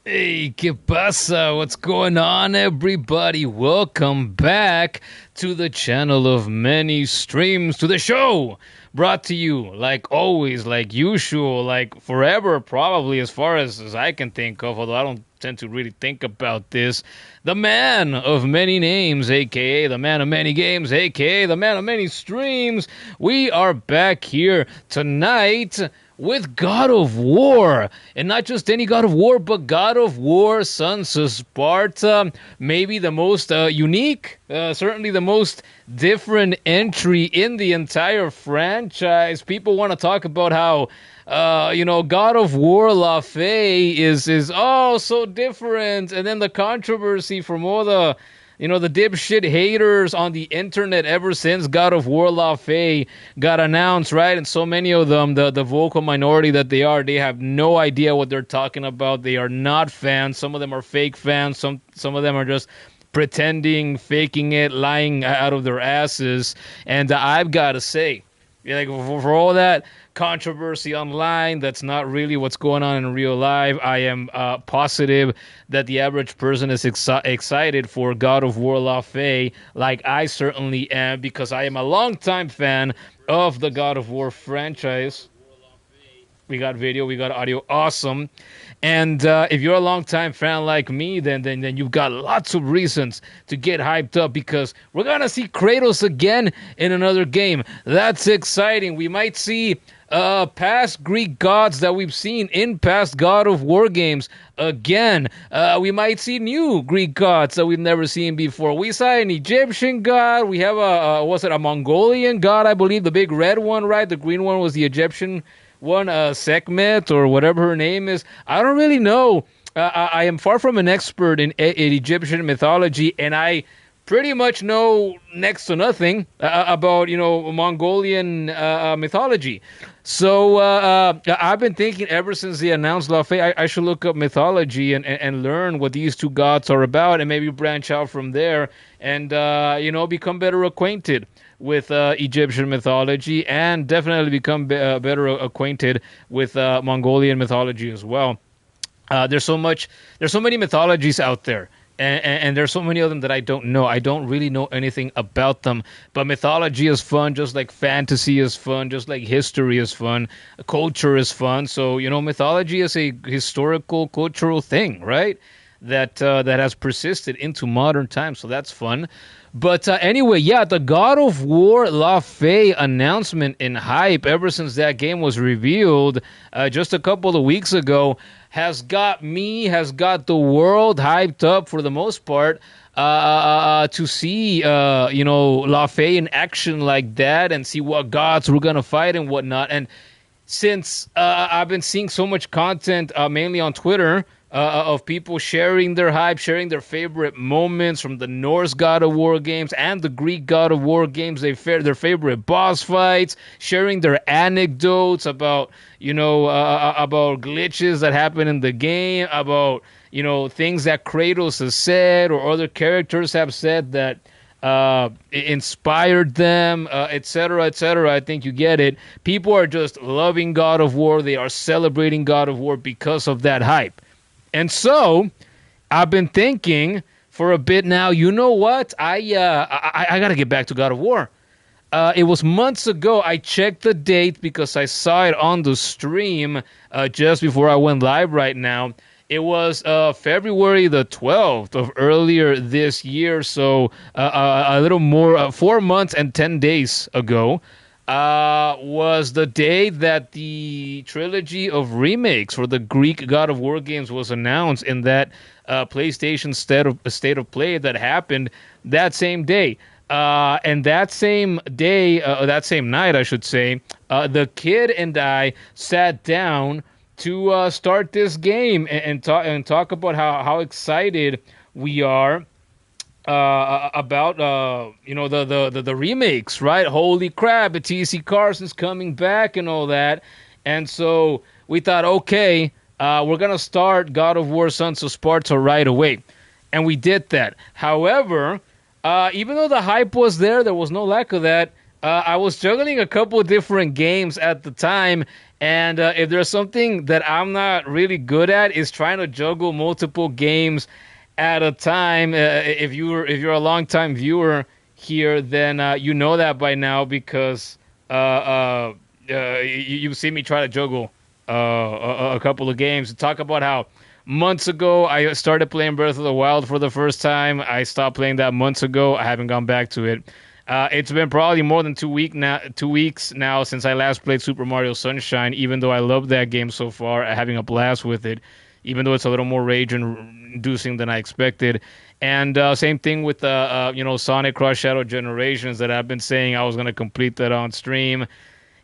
Hey, ¿qué pasa? What's going on, everybody? Welcome back to the channel of many streams, to the show brought to you, like always, like usual, like forever, probably, as far as I can think of, although I don't tend to really think about this. The man of many names, aka the man of many games, aka the man of many streams. We are back here tonight with God of War. And not just any God of War, but God of War, Sons of Sparta. Maybe the most unique, certainly the most different entry in the entire franchise. People want to talk about how God of War Laufey is oh so different, and then the controversy from all the dipshit haters on the internet ever since God of War Laufey got announced, right? And so many of them, the vocal minority that they have no idea what they're talking about. They are not fans. Some of them are fake fans. Some of them are just pretending, faking it, lying out of their asses. And I've got to say, like for all that controversy online, that's not really what's going on in real life. I am positive that the average person is excited for God of War Laufey, like I certainly am, because I am a longtime fan of the God of War franchise. We got video, we got audio, awesome. And if you're a longtime fan like me, then you've got lots of reasons to get hyped up, because we're gonna see Kratos again in another game. That's exciting. We might see past Greek gods that we've seen in past God of War games again. We might see new Greek gods that we've never seen before. We saw an Egyptian god. We have a Mongolian god, I believe, the big red one, right? The green one was the Egyptian one, Sekhmet or whatever her name is. I don't really know. I am far from an expert in Egyptian mythology, and I pretty much know next to nothing about Mongolian mythology. So I've been thinking ever since they announced Laufey, I should look up mythology and learn what these two gods are about, and maybe branch out from there and become better acquainted with Egyptian mythology, and definitely become better acquainted with Mongolian mythology as well. There's so many mythologies out there, and there's so many of them that I don't know. I don't really know anything about them. But mythology is fun, just like fantasy is fun, just like history is fun, culture is fun. So mythology is a historical, cultural thing, right? That has persisted into modern times. So that's fun. But anyway, yeah, the God of War Laufey announcement and hype ever since that game was revealed just a couple of weeks ago has got the world hyped up for the most part to see, Laufey in action like that, and see what gods we're going to fight and whatnot. And since I've been seeing so much content, mainly on Twitter, of people sharing their hype, sharing their favorite moments from the Norse God of War games and the Greek God of War games, their favorite boss fights, sharing their anecdotes about, about glitches that happen in the game, about, things that Kratos has said or other characters have said that inspired them, etc., etc. I think you get it. People are just loving God of War. They are celebrating God of War because of that hype. And so I've been thinking for a bit now, you know what? I got to get back to God of War. It was months ago. I checked the date because I saw it on the stream just before I went live right now. It was February the 12th of earlier this year, so a little more, 4 months and 10 days ago. Was the day that the trilogy of remakes for the Greek God of War games was announced in that PlayStation State of Play that happened that same day. And that same day, that same night, I should say, the kid and I sat down to start this game and talk about how excited we are about the remakes, right? Holy crap, T.C. Carson's coming back and all that. And so we thought, okay, we're gonna start God of War Sons of Sparta right away, and we did that. However, even though the hype was there was no lack of that. I was juggling a couple different games at the time, and if there's something that I'm not really good at, is trying to juggle multiple games at a time. If you're a longtime viewer here, then you know that by now because you've seen me try to juggle a couple of games. Talk about how months ago I started playing Breath of the Wild for the first time. I stopped playing that months ago. I haven't gone back to it. It's been probably more than 2 weeks now since I last played Super Mario Sunshine. Even though I love that game so far, having a blast with it. Even though it's a little more rage-inducing than I expected. And same thing with Sonic Cross Shadow Generations that I've been saying I was going to complete that on stream,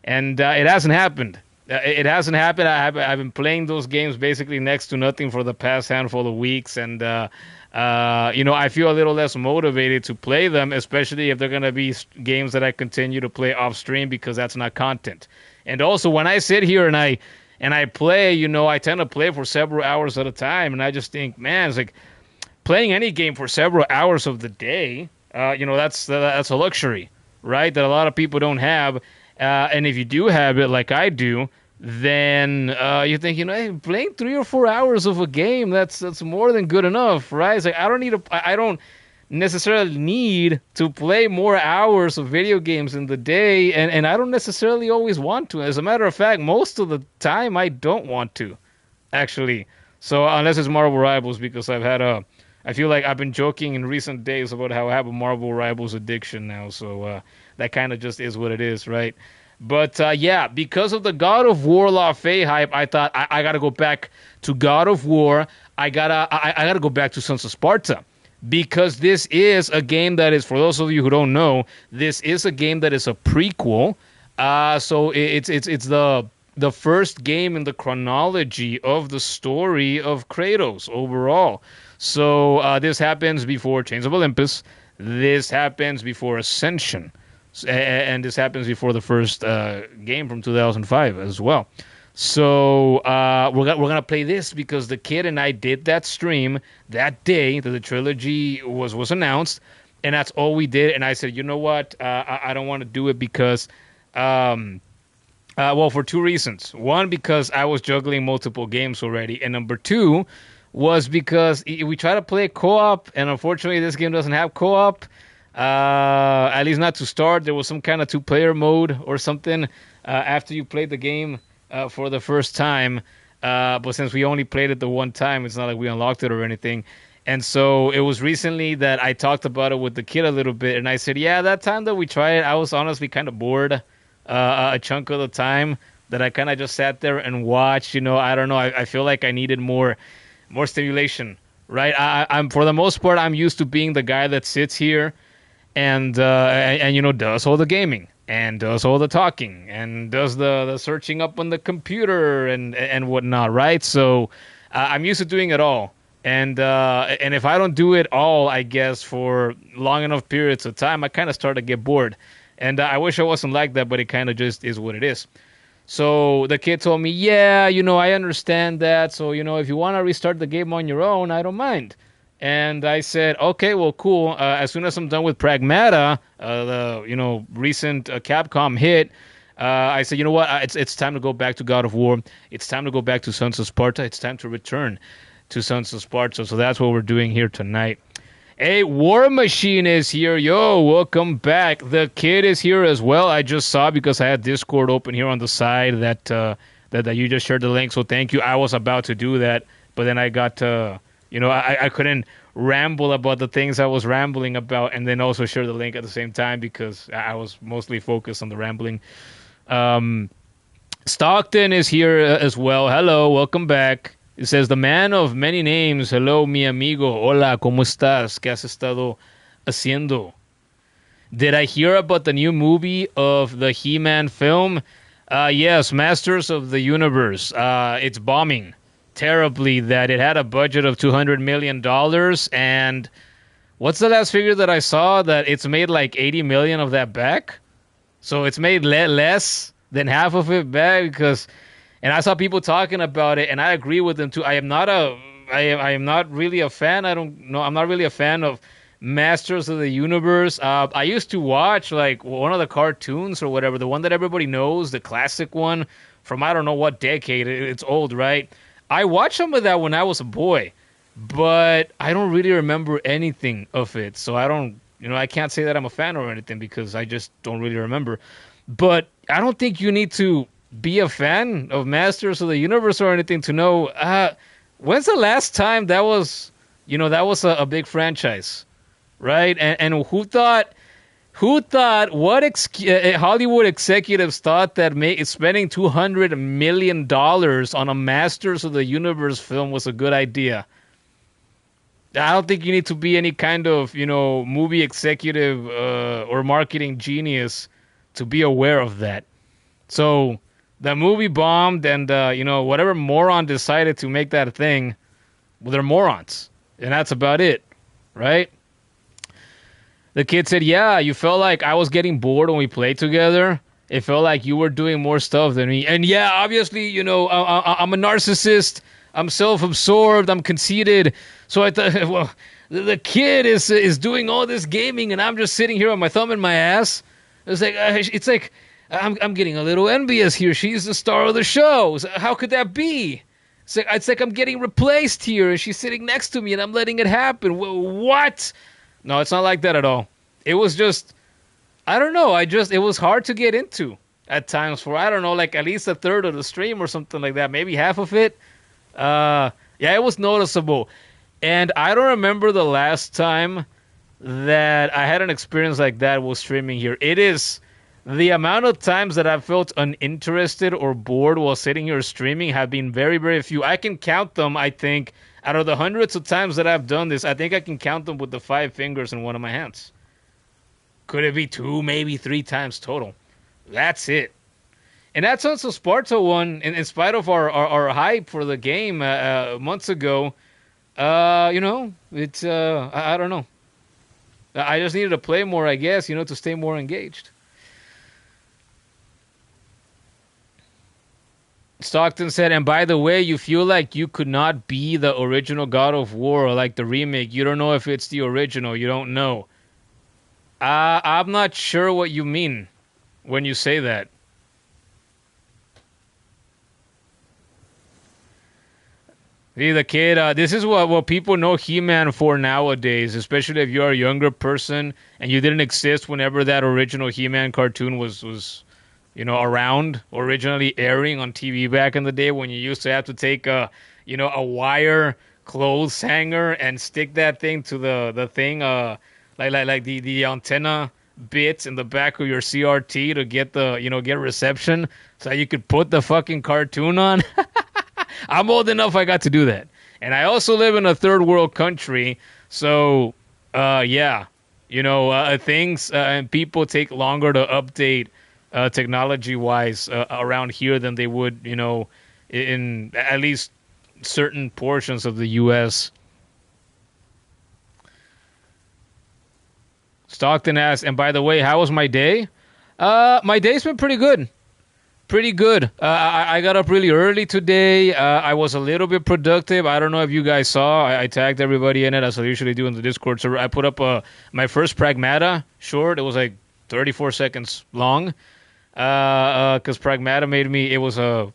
and it hasn't happened. It hasn't happened. I've been playing those games basically next to nothing for the past handful of weeks, and I feel a little less motivated to play them, especially if they're going to be games that I continue to play off stream because that's not content. And also, when I sit here and I play, I tend to play for several hours at a time, and I just think, man, it's like playing any game for several hours of the day. That's a luxury, right? That a lot of people don't have. And if you do have it, like I do, then you think, hey, playing 3 or 4 hours of a game, that's more than good enough, right? It's like I don't necessarily need to play more hours of video games in the day, and I don't necessarily always want to. As a matter of fact, most of the time I don't want to, actually. So unless it's Marvel Rivals, because I feel like I've been joking in recent days about how I have a Marvel Rivals addiction now, so that kind of just is what it is, right? But because of the God of War Laufey hype, I thought I gotta go back to God of War. I gotta go back to Sons of Sparta, because this is a game that is, for those of you who don't know, this is a game that is a prequel. So it's the first game in the chronology of the story of Kratos overall. So this happens before Chains of Olympus. This happens before Ascension. And this happens before the first game from 2005 as well. So we're gonna play this because the kid and I did that stream that day that the trilogy was announced, and that's all we did. And I said, you know what? I don't want to do it because, for two reasons. One, because I was juggling multiple games already, and number two was because we try to play co-op, and unfortunately this game doesn't have co-op. At least not to start. There was some kind of two-player mode or something after you played the game for the first time. But since we only played it the one time, it's not like we unlocked it or anything. And so it was recently that I talked about it with the kid a little bit, and I said, yeah, that time that we tried it, I was honestly kind of bored a chunk of the time that I kind of just sat there and watched. I don't know. I feel like I needed more stimulation, right? I'm for the most part, I'm used to being the guy that sits here and does all the gaming and does all the talking and does the searching up on the computer and whatnot, right? So I'm used to doing it all, and if I don't do it all, I guess for long enough periods of time, I kind of start to get bored, and I wish I wasn't like that, but it kind of just is what it is. So the kid told me, yeah, I understand that. So if you want to restart the game on your own, I don't mind. And I said, okay, well, cool. As soon as I'm done with Pragmata, the recent Capcom hit, I said, you know what? It's time to go back to God of War. It's time to go back to Sons of Sparta. It's time to return to Sons of Sparta. So that's what we're doing here tonight. Hey, War Machine is here. Yo, welcome back. The kid is here as well. I just saw because I had Discord open here on the side that you just shared the link. So thank you. I was about to do that, but then I got I couldn't ramble about the things I was rambling about and then also share the link at the same time because I was mostly focused on the rambling. Stockton is here as well. Hello, welcome back. It says, the man of many names. Hello, mi amigo. Hola, ¿cómo estás? ¿Qué has estado haciendo? Did I hear about the new movie of the He-Man film? Yes, Masters of the Universe. It's bombing terribly. That it had a budget of $200 million, and what's the last figure that I saw? That it's made like 80 million of that back. So it's made less than half of it back because, and I saw people talking about it, and I agree with them too. I am not really a fan. I'm not really a fan of Masters of the Universe. I used to watch like one of the cartoons or whatever, the one that everybody knows, the classic one from I don't know what decade. It's old, right? I watched some of that when I was a boy, but I don't really remember anything of it. So I don't, I can't say that I'm a fan or anything because I just don't really remember. But I don't think you need to be a fan of Masters of the Universe or anything to know. When's the last time that was, that was a big franchise, right? And who thought Hollywood executives thought that spending $200 million on a Masters of the Universe film was a good idea? I don't think you need to be any kind of, movie executive or marketing genius to be aware of that. So the movie bombed, and whatever moron decided to make that a thing, well, they're morons, and that's about it, right? The kid said, "Yeah, you felt like I was getting bored when we played together. It felt like you were doing more stuff than me, and yeah, obviously, I'm a narcissist. I'm self-absorbed. I'm conceited. So I thought, well, the kid is doing all this gaming, and I'm just sitting here with my thumb in my ass. It's like I'm getting a little envious here. She's the star of the show. So how could that be? It's like I'm getting replaced here, and she's sitting next to me, and I'm letting it happen. What? No, it's not like that at all. It was just, I don't know. It was hard to get into at times for, I don't know, like at least a third of the stream or something like that. Maybe half of it. Yeah, it was noticeable. And I don't remember the last time that I had an experience like that while streaming here. It is the amount of times that I've felt uninterested or bored while sitting here streaming have been very, very few. I can count them, I think, out of the hundreds of times that I've done this, I think I can count them with the 5 fingers in one of my hands. Could it be 2, maybe 3 times total? That's it. And that's also Sparta one, in spite of our hype for the game months ago. It's, I don't know. I just needed to play more, I guess, to stay more engaged. Stockton said, and by the way, you feel like you could not be the original God of War or like the remake. You don't know if it's the original. You don't know. I'm not sure what you mean when you say that. See, the kid, this is what people know He-Man for nowadays, especially if you're a younger person and you didn't exist whenever that original He-Man cartoon was around, originally airing on TV back in the day when you used to have to take a wire clothes hanger and stick that thing to the thing, like the antenna bits in the back of your CRT to get get reception so you could put the fucking cartoon on. I'm old enough I got to do that. And I also live in a third world country, so yeah, things and people take longer to update technology-wise around here than they would, in at least certain portions of the U.S. Stockton asks, and by the way, how was my day? My day's been pretty good. Pretty good. I got up really early today. I was a little bit productive. I don't know if you guys saw. I tagged everybody in it as I usually do in the Discord. So I put up my first Pragmata short. It was like 34 seconds long. Because Pragmata made me. It was a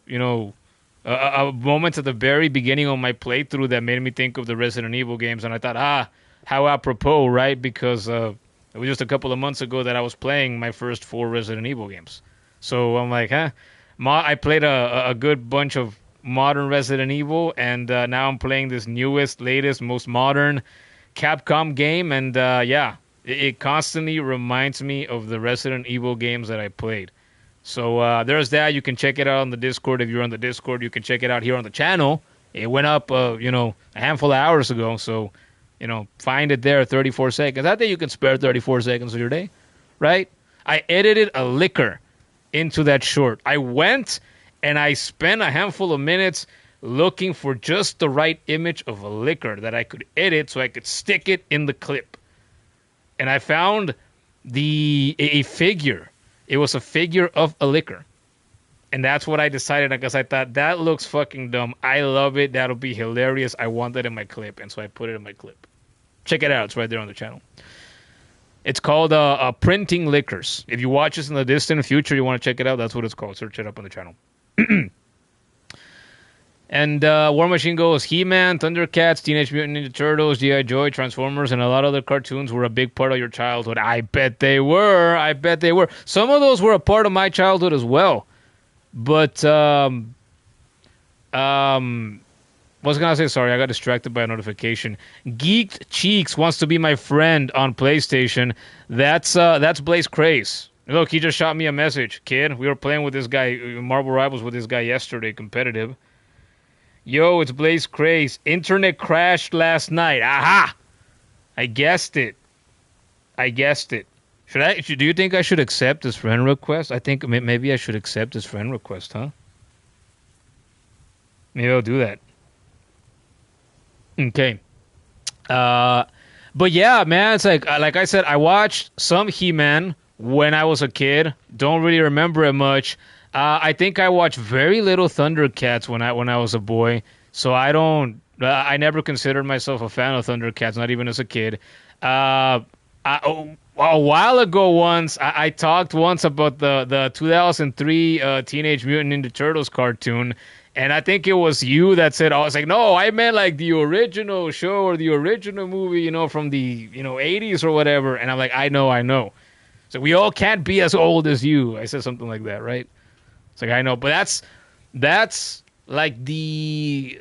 moment at the very beginning of my playthrough that made me think of the Resident Evil games, and I thought, how apropos, right? Because it was just a couple of months ago that I was playing my first 4 Resident Evil games. So I'm like, I played a good bunch of modern Resident Evil, and now I'm playing this newest, latest, most modern Capcom game, and yeah, it constantly reminds me of the Resident Evil games that I played. So there's that. You can check it out on the Discord. If you're on the Discord, you can check it out here on the channel. It went up, a handful of hours ago, so, find it there, 34 seconds. I think you can spare 34 seconds of your day, right? I edited a liquor into that short. I went and I spent a handful of minutes looking for just the right image of a liquor that I could edit so I could stick it in the clip. And I found a figure. It was a figure of a liquor. And that's what I decided, because I thought, that looks fucking dumb. I love it. That'll be hilarious. I want that in my clip. And so I put it in my clip. Check it out. It's right there on the channel. It's called Printing Liquors. If you watch this in the distant future, you want to check it out, that's what it's called. Search it up on the channel. And War Machine goes, He-Man, Thundercats, Teenage Mutant Ninja Turtles, G.I. Joe, Transformers, and a lot of other cartoons were a big part of your childhood. I bet they were. I bet they were. Some of those were a part of my childhood as well. But, what was I gonna say? Sorry, I got distracted by a notification. Geeked Cheeks wants to be my friend on PlayStation. That's Blaze Craze. Look, he just shot me a message. Kid, we were playing with this guy, Marvel Rivals with this guy yesterday, competitive. Yo, it's Blaze Craze. Internet crashed last night. Aha! I guessed it. Do you think I should accept this friend request? I think maybe I should accept this friend request, huh? Maybe I'll do that. Okay. But yeah, man, it's like I said, I watched some He-Man when I was a kid. Don't really remember it much. I think I watched very little Thundercats when I was a boy. So I never considered myself a fan of Thundercats, not even as a kid. A while ago once, I talked once about the 2003 Teenage Mutant Ninja Turtles cartoon. And I think it was you that said, I was like, no, I meant like the original show or the original movie, from the, 80s or whatever. And I'm like, I know. So we all can't be as old as you. I said something like that, right? It's like, I know. But that's like the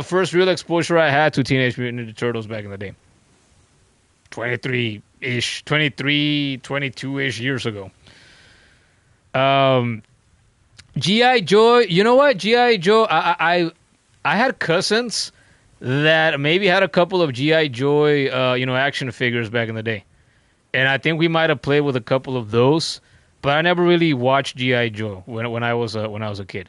first real exposure I had to Teenage Mutant Ninja Turtles back in the day. 22-ish years ago. G.I. Joe, you know what? G.I. Joe, I had cousins that maybe had a couple of G.I. Joe, action figures back in the day. And I think we might have played with a couple of those, but I never really watched G.I. Joe when I was a kid.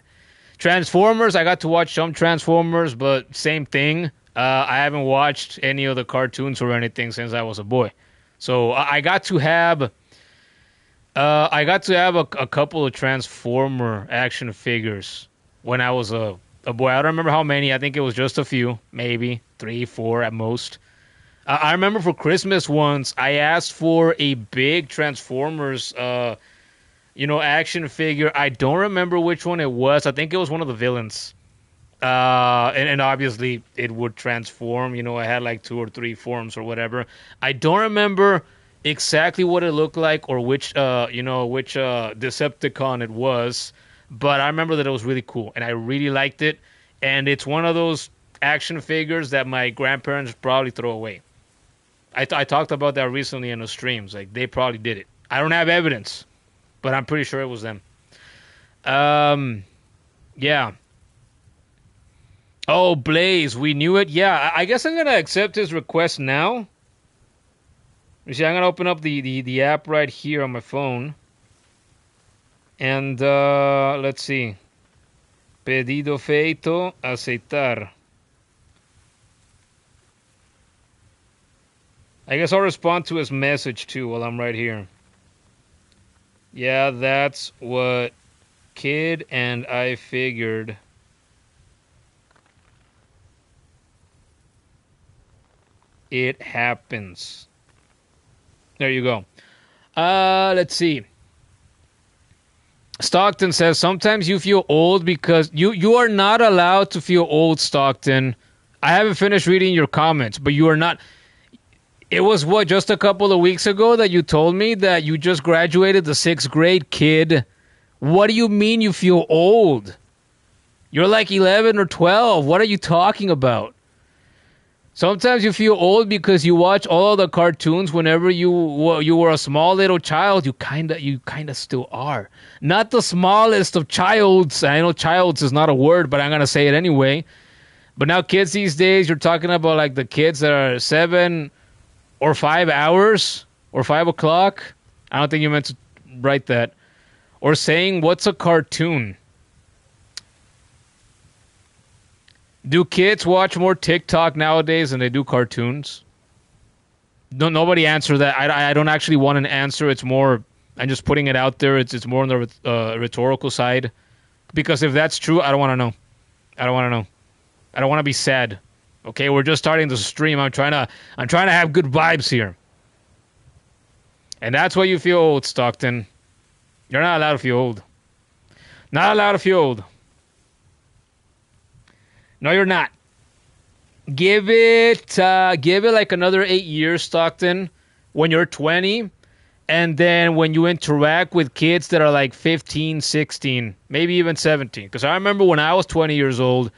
Transformers, I got to watch some Transformers, but same thing. I haven't watched any of the cartoons or anything since I was a boy. So I got to have a couple of Transformer action figures when I was a boy. I don't remember how many. I think it was just a few, maybe 3, 4 at most. I remember for Christmas once, I asked for a big Transformers, action figure. I don't remember which one it was. I think it was one of the villains. And obviously it would transform. I had like 2 or 3 forms or whatever. I don't remember exactly what it looked like or which Decepticon it was, but I remember that it was really cool and I really liked it. And it's one of those action figures that my grandparents probably throw away. I talked about that recently in the streams. Like, they probably did it. I don't have evidence, but I'm pretty sure it was them. Yeah. Oh, Blaze, we knew it. Yeah, I guess I'm gonna accept his request now. You see, I'm gonna open up the app right here on my phone, and let's see. Pedido feito, aceitar. I guess I'll respond to his message too while I'm right here. Yeah, that's what kid and I figured. It happens. There you go. Let's see. Stockton says, sometimes you feel old because you are not allowed to feel old, Stockton. I haven't finished reading your comments, but you are not. It was, just a couple of weeks ago that you told me that you just graduated the 6th grade, kid. What do you mean you feel old? You're like 11 or 12. What are you talking about? Sometimes you feel old because you watch all of the cartoons whenever you were a small little child. You kinda still are. Not the smallest of childs. I know childs is not a word, but I'm gonna say it anyway. But now kids these days, you're talking about like the kids that are 7 or 5 hours or 5 o'clock. I don't think you meant to write that. Or saying, what's a cartoon? Do kids watch more TikTok nowadays than they do cartoons? No, nobody answer that. I don't actually want an answer. It's more, I'm just putting it out there. It's more on the rhetorical side. Because if that's true, I don't want to know. I don't want to know. I don't want to be sad. Okay, we're just starting the stream. I'm trying to have good vibes here. And that's why you feel old, Stockton. You're not allowed to feel old. Not allowed to feel old. No, you're not. Give it like another 8 years, Stockton, when you're 20. And then when you interact with kids that are like 15, 16, maybe even 17. Because I remember when I was 20 years old,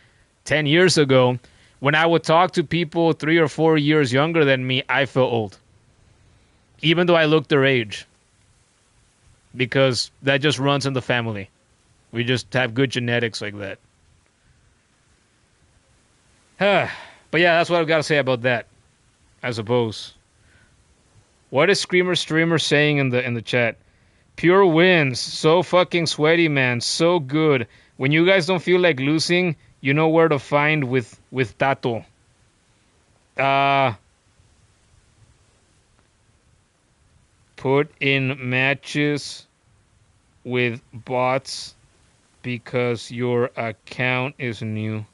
10 years ago, when I would talk to people 3 or 4 years younger than me, I felt old. Even though I looked their age. Because that just runs in the family. We just have good genetics like that. But yeah, that's what I've got to say about that, I suppose. What is Screamer Streamer saying in the chat? Pure wins. So fucking sweaty, man. So good. When you guys don't feel like losing, you know where to find with Tato. Put in matches with bots because your account is new.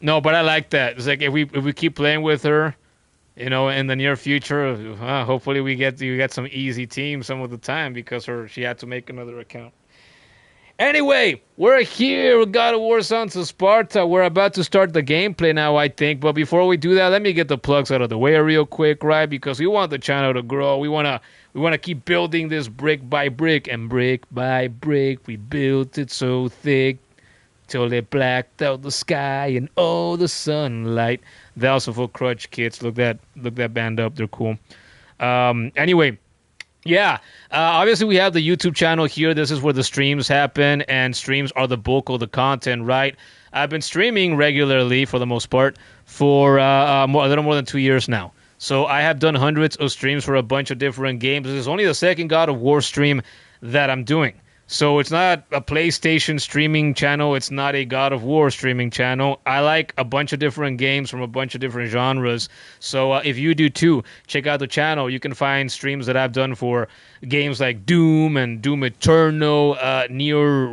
No, but I like that. It's like if we keep playing with her, you know, in the near future, hopefully we get some easy teams some of the time because she had to make another account. Anyway, we're here. We got a War Sons of Sparta. We're about to start the gameplay now, I think. But before we do that, let me get the plugs out of the way real quick, right? Because we want the channel to grow. We wanna keep building this brick by brick, and brick by brick, we built it so thick till it blacked out the sky and all the sunlight. They're also for Crutch Kids. Look that band up. They're cool. Anyway. Yeah, obviously we have the YouTube channel here. This is where the streams happen, and streams are the bulk of the content, right? I've been streaming regularly, for the most part, for a little more than 2 years now. So I have done hundreds of streams for a bunch of different games. This is only the second God of War stream that I'm doing. So it's not a PlayStation streaming channel. It's not a God of War streaming channel. I like a bunch of different games from a bunch of different genres. So if you do too, check out the channel. You can find streams that I've done for games like Doom and Doom Eternal, Nier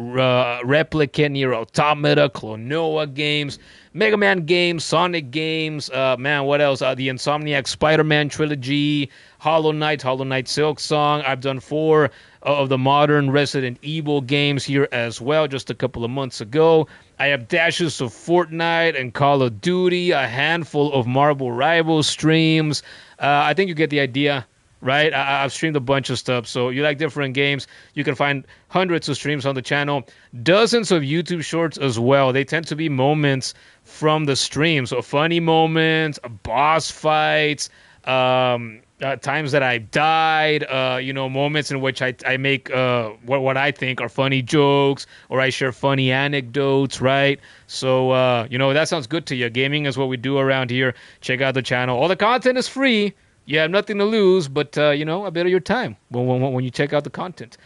Replicant, Nier Automata, Klonoa games, Mega Man games, Sonic games, what else? The Insomniac Spider-Man trilogy, Hollow Knight Silk Song. I've done 4 of the modern Resident Evil games here as well, just a couple of months ago. I have dashes of Fortnite and Call of Duty, a handful of Marvel Rivals streams. I think you get the idea, right? I've streamed a bunch of stuff, so you like different games. You can find hundreds of streams on the channel, dozens of YouTube shorts as well. They tend to be moments from the stream, so funny moments, boss fights, times that I've died, moments in which I make what I think are funny jokes, or I share funny anecdotes, right? So, that sounds good to you. Gaming is what we do around here. Check out the channel. All the content is free. You have nothing to lose, but, a bit of your time when you check out the content.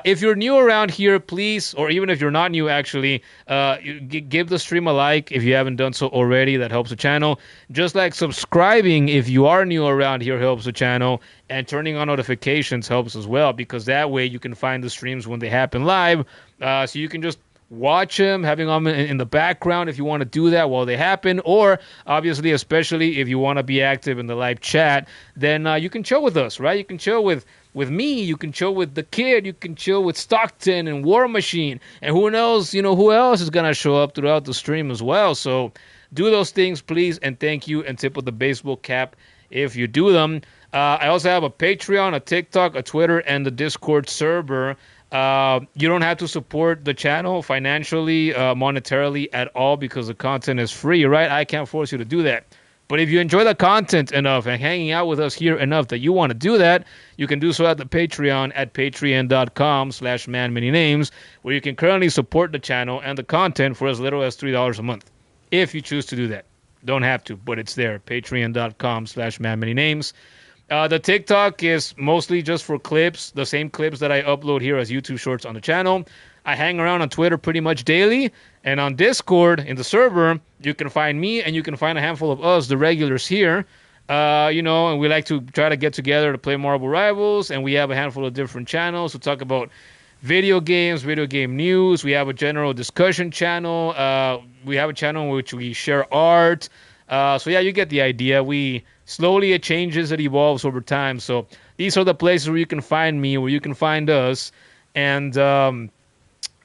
If you're new around here, please, or even if you're not new, actually, give the stream a like if you haven't done so already. That helps the channel. Just like subscribing if you are new around here helps the channel, and turning on notifications helps as well, because that way you can find the streams when they happen live, so you can just watch them, having them in the background if you want to do that while they happen, or obviously, especially if you want to be active in the live chat, then you can chill with us, right? You can chill with me, you can chill with the kid, you can chill with Stockton and War Machine, and who knows, who else is going to show up throughout the stream as well. So do those things, please, and thank you, and tip of the baseball cap if you do them. I also have a Patreon, a TikTok, a Twitter, and the Discord server. You don't have to support the channel financially, monetarily at all, because the content is free, right? I can't force you to do that. But if you enjoy the content enough and hanging out with us here enough that you want to do that, you can do so at the Patreon at patreon.com/manmanynames, where you can currently support the channel and the content for as little as $3 a month, if you choose to do that. Don't have to, but it's there. Patreon.com/manmanynames. The TikTok is mostly just for clips, the same clips that I upload here as YouTube Shorts on the channel. I hang around on Twitter pretty much daily, and on Discord, in the server, you can find me, and you can find a handful of us, the regulars here, and we like to try to get together to play Marvel Rivals, and we have a handful of different channels to talk about video games, video game news. We have a general discussion channel. We have a channel in which we share art. So yeah, you get the idea. We slowly, it changes, it evolves over time. So these are the places where you can find me, where you can find us. And yeah,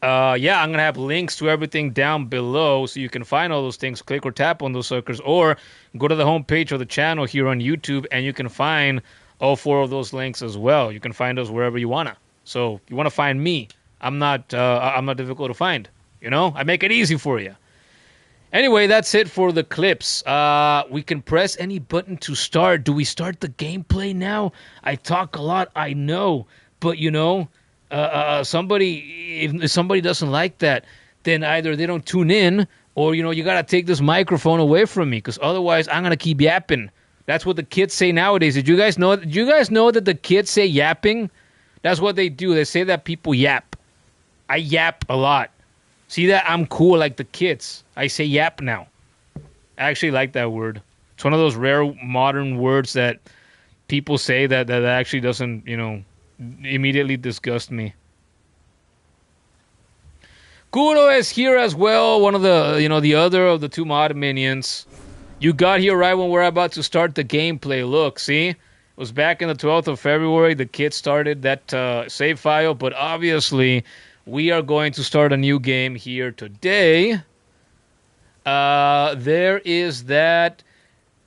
I'm going to have links to everything down below so you can find all those things. Click or tap on those suckers, or go to the homepage of the channel here on YouTube and you can find all 4 of those links as well. You can find us wherever you want to. So you want to find me, I'm not difficult to find. You know, I make it easy for you. Anyway, that's it for the clips. We can press any button to start. Do we start the gameplay now? I talk a lot, I know, but you know, if somebody doesn't like that, then either they don't tune in, or you know, you gotta take this microphone away from me, because otherwise I'm gonna keep yapping. That's what the kids say nowadays. Did you guys know that the kids say yapping? That's what they do. They say that people yap. I yap a lot. See that? I'm cool like the kids. I say yap now. I actually like that word. It's one of those rare modern words that people say that actually doesn't, you know, immediately disgust me. Kuro is here as well, one of the, you know, the other of the 2 mod minions. You got here right when we're about to start the gameplay. Look, see? It was back in the 12th of February. The kid started that save file, but obviously we are going to start a new game here today. There is that.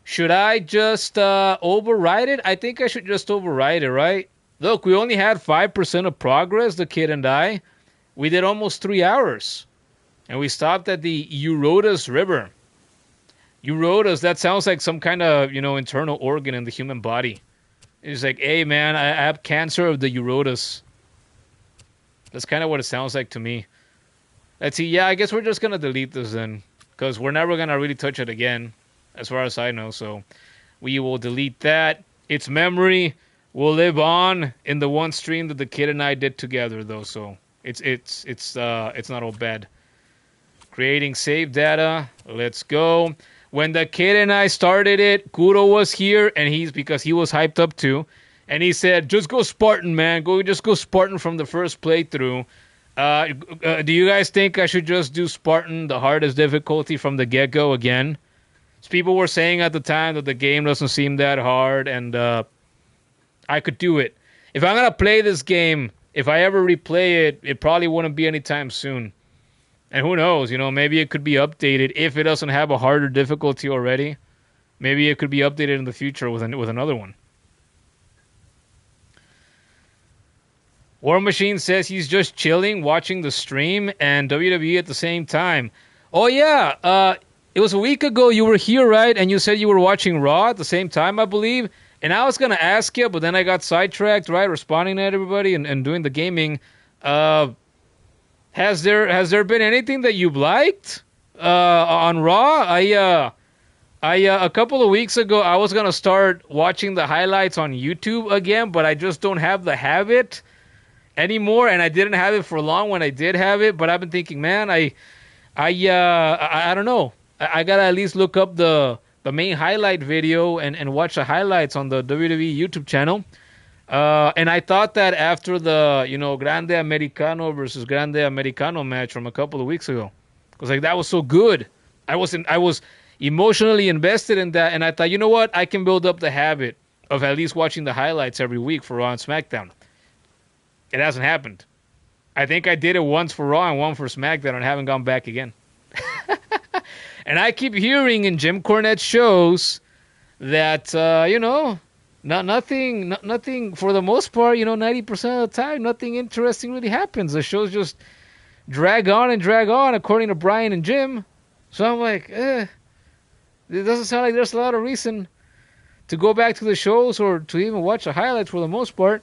Should I just override it? I think I should just override it, right? Look, we only had 5% of progress, the kid and I. We did almost 3 hours. And we stopped at the Eurotas River. Eurotas, that sounds like some kind of, you know, internal organ in the human body. It's like, hey, man, I have cancer of the Eurotas. That's kind of what it sounds like to me. Let's see. Yeah, I guess we're just going to delete this then, because we're never going to really touch it again, as far as I know. So we will delete that. Its memory will live on in the one stream that the kid and I did together, though. So it's not all bad. Creating save data. Let's go. When the kid and I started it, Kuro was here, and because he was hyped up too. And he said, just go Spartan, man. Just go Spartan from the first playthrough. Do you guys think I should just do Spartan, the hardest difficulty from the get-go again? So people were saying at the time that the game doesn't seem that hard, and I could do it. If I'm going to play this game, if I ever replay it, it probably wouldn't be anytime soon. And who knows, you know, maybe it could be updated if it doesn't have a harder difficulty already. Maybe it could be updated in the future with another one. War Machine says he's just chilling, watching the stream and WWE at the same time. Oh, yeah. It was a week ago you were here, right? And you said you were watching Raw at the same time, I believe. And I was going to ask you, but then I got sidetracked, right? Responding to everybody and doing the gaming. Has there been anything that you've liked on Raw? A couple of weeks ago, I was going to start watching the highlights on YouTube again, but I just don't have the habit anymore, and I didn't have it for long when I did have it. But I've been thinking, man, I don't know. I gotta at least look up the main highlight video and watch the highlights on the WWE YouTube channel. And I thought that after the, you know, Grande Americano versus Grande Americano match from a couple of weeks ago, because like that was so good. I was emotionally invested in that, and I thought, you know what, I can build up the habit of at least watching the highlights every week for Raw and SmackDown. It hasn't happened. I think I did it once for Raw and one for SmackDown, and haven't gone back again. And I keep hearing in Jim Cornette's shows that you know, nothing for the most part, you know, 90% of the time, nothing interesting really happens. The shows just drag on and drag on, according to Brian and Jim. So I'm like, it doesn't sound like there's a lot of reason to go back to the shows or to even watch the highlights for the most part.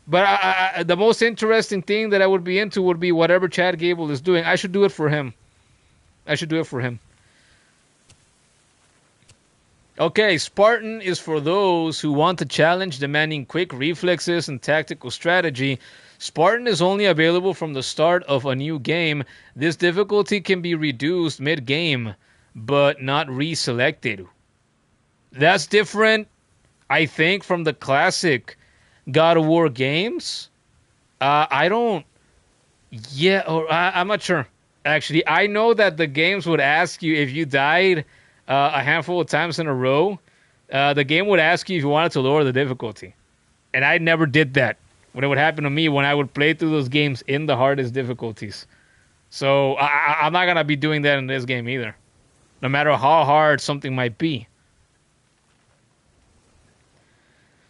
But the most interesting thing that I would be into would be whatever Chad Gable is doing. I should do it for him. Okay, Spartan is for those who want a challenge demanding quick reflexes and tactical strategy. Spartan is only available from the start of a new game. This difficulty can be reduced mid-game, but not reselected. That's different, I think, from the classic God of War games. I don't. Yeah, or I'm not sure. Actually, I know that the games would ask you if you died a handful of times in a row. The game would ask you if you wanted to lower the difficulty, and I never did that. When it would happen to me when I would play through those games in the hardest difficulties. So I'm not gonna be doing that in this game either, no matter how hard something might be.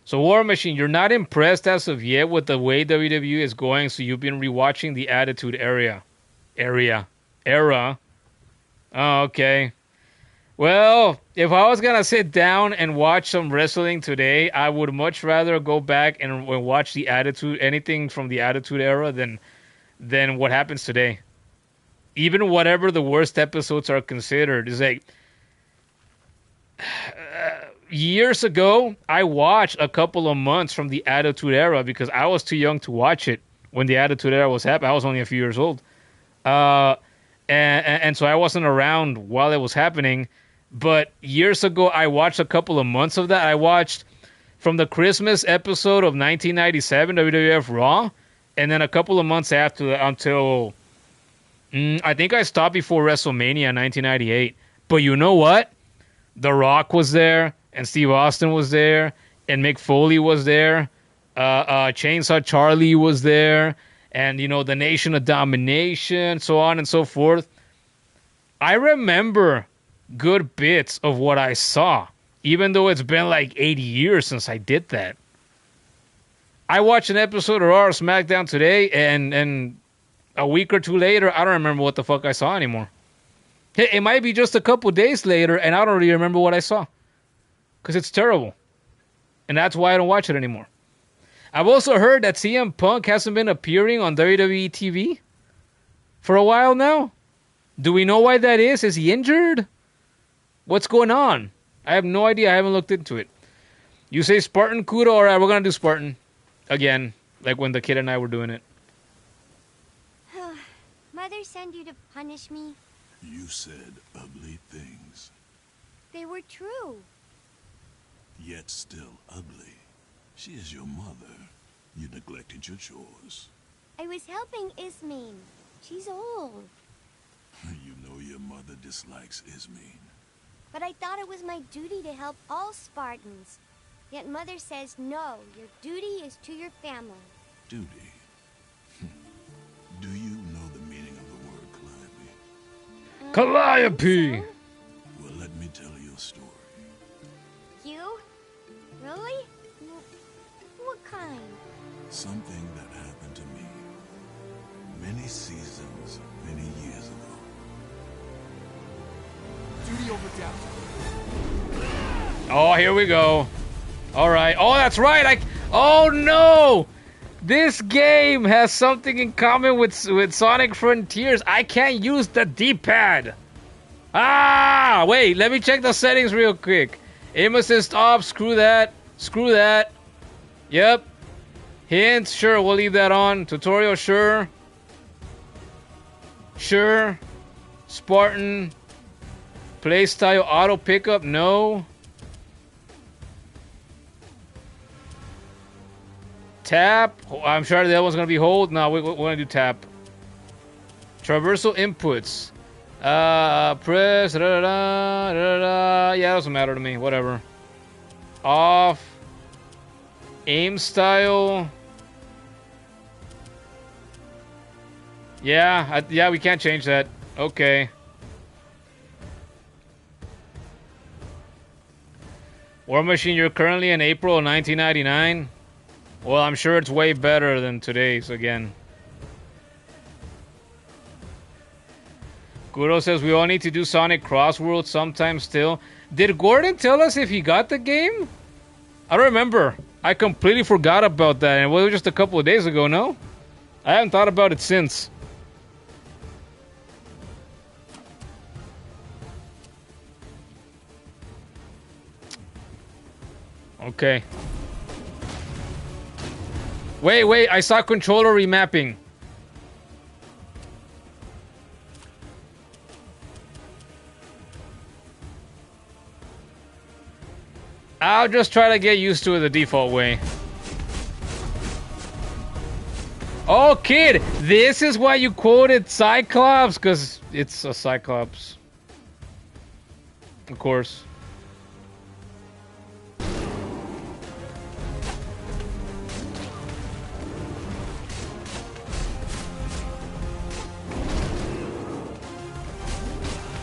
So War Machine, you're not impressed as of yet with the way WWE is going, so you've been rewatching the Attitude Era. Oh, okay. Well, if I was gonna sit down and watch some wrestling today, I would much rather go back and watch the Attitude, anything from the Attitude Era, than what happens today. Even whatever the worst episodes are considered, is like years ago, I watched a couple of months from the Attitude Era because I was too young to watch it when the Attitude Era was happening. I was only a few years old. And so I wasn't around while it was happening. But years ago, I watched a couple of months of that. I watched from the Christmas episode of 1997 WWF Raw, and then a couple of months after that until I think I stopped before WrestleMania 1998. But you know what? The Rock was there, and Steve Austin was there, and Mick Foley was there. Chainsaw Charlie was there, and the Nation of Domination, so on and so forth. I remember good bits of what I saw, even though it's been like 80 years since I did that. I watched an episode of Raw or SmackDown today, and a week or two later, I don't remember what the fuck I saw anymore. It might be just a couple days later, and I don't really remember what I saw. Because it's terrible. And that's why I don't watch it anymore. I've also heard that CM Punk hasn't been appearing on WWE TV for a while now. Do we know why that is? Is he injured? What's going on? I have no idea. I haven't looked into it. You say Spartan Kudo? All right, we're going to do Spartan. Again, like when the kid and I were doing it. Mother sent you to punish me? You said ugly things. They were true. Yet still ugly. She is your mother. You neglected your chores. I was helping Ismene. She's old. You know your mother dislikes Ismene. But I thought it was my duty to help all Spartans. Yet Mother says no, your duty is to your family. Duty? Do you know the meaning of the word Calliope? Calliope! So? Well, let me tell you a story. You? Really? What kind? Something that happened to me many seasons, many years ago. Duty over death. Oh, here we go. All right. Oh, that's right. Oh, no. This game has something in common with Sonic Frontiers. I can't use the D-pad. Ah, wait. Let me check the settings real quick. Aim assist off. Screw that. Screw that. Yep. Hints. Sure, we'll leave that on. Tutorial. Sure. Sure. Spartan. Playstyle. Auto pickup. No. Tap. I'm sure the other one's going to be hold. No, we're going to do tap. Traversal inputs. Press. Da, da, da, da, da. Yeah, it doesn't matter to me. Whatever. Off. Aim style. Yeah, yeah, we can't change that. Okay. War Machine, you're currently in April 1999. Well, I'm sure it's way better than today's again. Guro says we all need to do Sonic Crossworld sometime still. Did Gordon tell us if he got the game? I don't remember. I completely forgot about that. And it was just a couple of days ago, no? I haven't thought about it since. Okay. Wait, I saw controller remapping. I'll just try to get used to it the default way. Oh, kid, this is why you quoted Cyclops, because it's a Cyclops. Of course.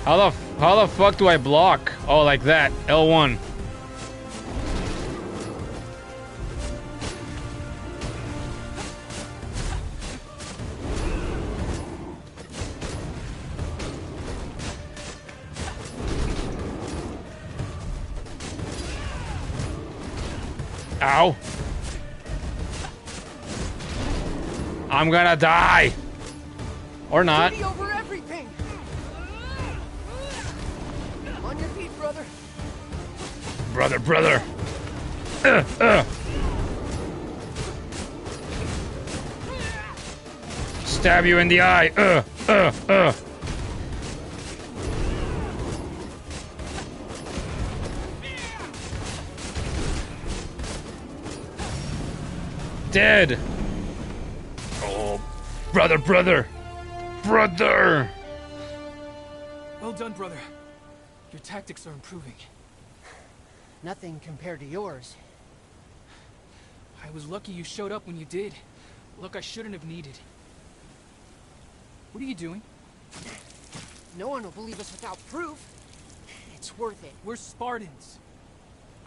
How the fuck do I block? Oh, like that. L1. Ow. I'm gonna die. Or not. Over everything. On your feet, brother. Brother. Stab you in the eye. Dead. Oh, brother. Well done, brother. Your tactics are improving. Nothing compared to yours. I was lucky you showed up when you did. Luck I shouldn't have needed. What are you doing? No one will believe us without proof. It's worth it. We're Spartans.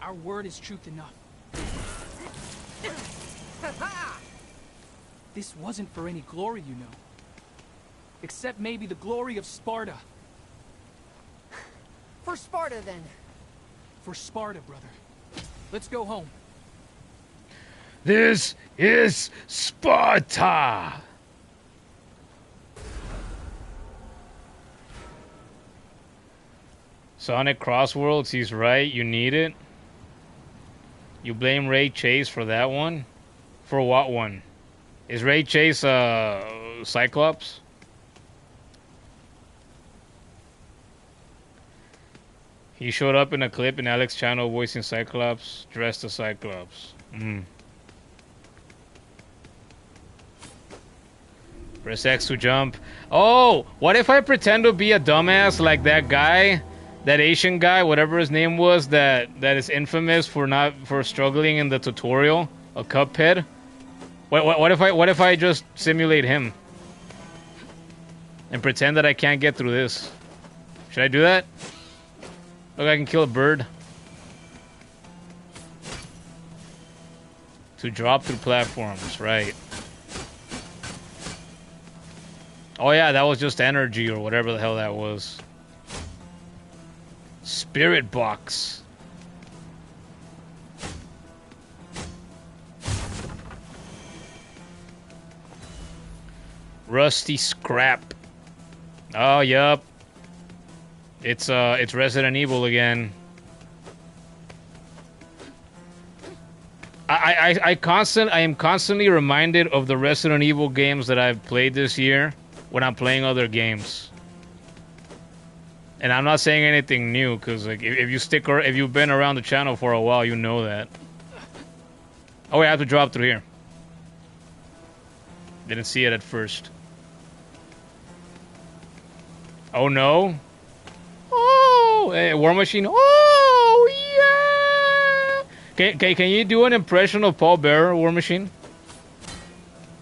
Our word is truth enough. This wasn't for any glory, you know. Except maybe the glory of Sparta. For Sparta, then. For Sparta, brother. Let's go home. This is Sparta. Sonic Crossworlds, he's right, you need it. You blame Ray Chase for that one? For what one? Is Ray Chase Cyclops? He showed up in a clip in Alex's channel voicing Cyclops, dressed as Cyclops. Press X to jump. Oh, what if I pretend to be a dumbass like that guy? That Asian guy, whatever his name was, that is infamous for struggling in the tutorial, a Cuphead. What if I just simulate him and pretend that I can't get through this? Should I do that? Look, I can kill a bird. To drop through platforms, right? Oh yeah, that was just energy or whatever the hell that was. Spirit box. Rusty scrap. Oh, yup. It's Resident Evil again. I am constantly reminded of the Resident Evil games that I've played this year when I'm playing other games. And I'm not saying anything new, because like if you've been around the channel for a while, you know that. Oh, I have to drop through here. Didn't see it at first. Oh no! Oh, hey, War Machine! Oh yeah! Can you do an impression of Paul Bearer, War Machine?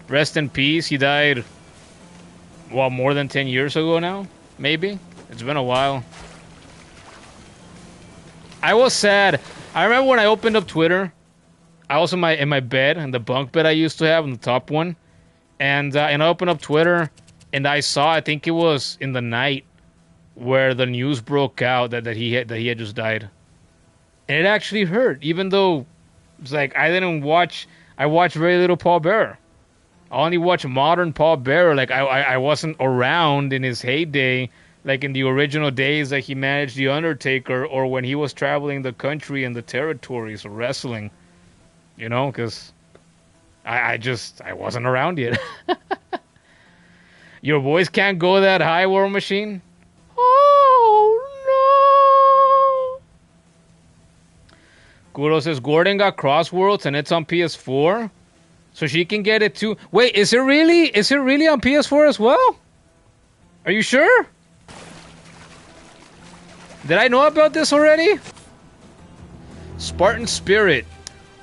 Rest in peace. He died. Well, more than 10 years ago now, maybe. It's been a while. I was sad. I remember when I opened up Twitter. I was in my bed, in the bunk bed I used to have, in the top one, and I opened up Twitter, and I saw, I think it was in the night, where the news broke out that he had just died, and it actually hurt. Even though it's like I watched very little Paul Bearer. I only watched modern Paul Bearer. Like I wasn't around in his heyday. Like in the original days that he managed The Undertaker, or when he was traveling the country and the territories wrestling, you know, because I wasn't around yet. Your voice can't go that high, War Machine? Oh, no. Guro says, Gordon got Crossworlds and it's on PS4? So she can get it too. Wait, is it really? Is it really on PS4 as well? Are you sure? Did I know about this already? Spartan Spirit.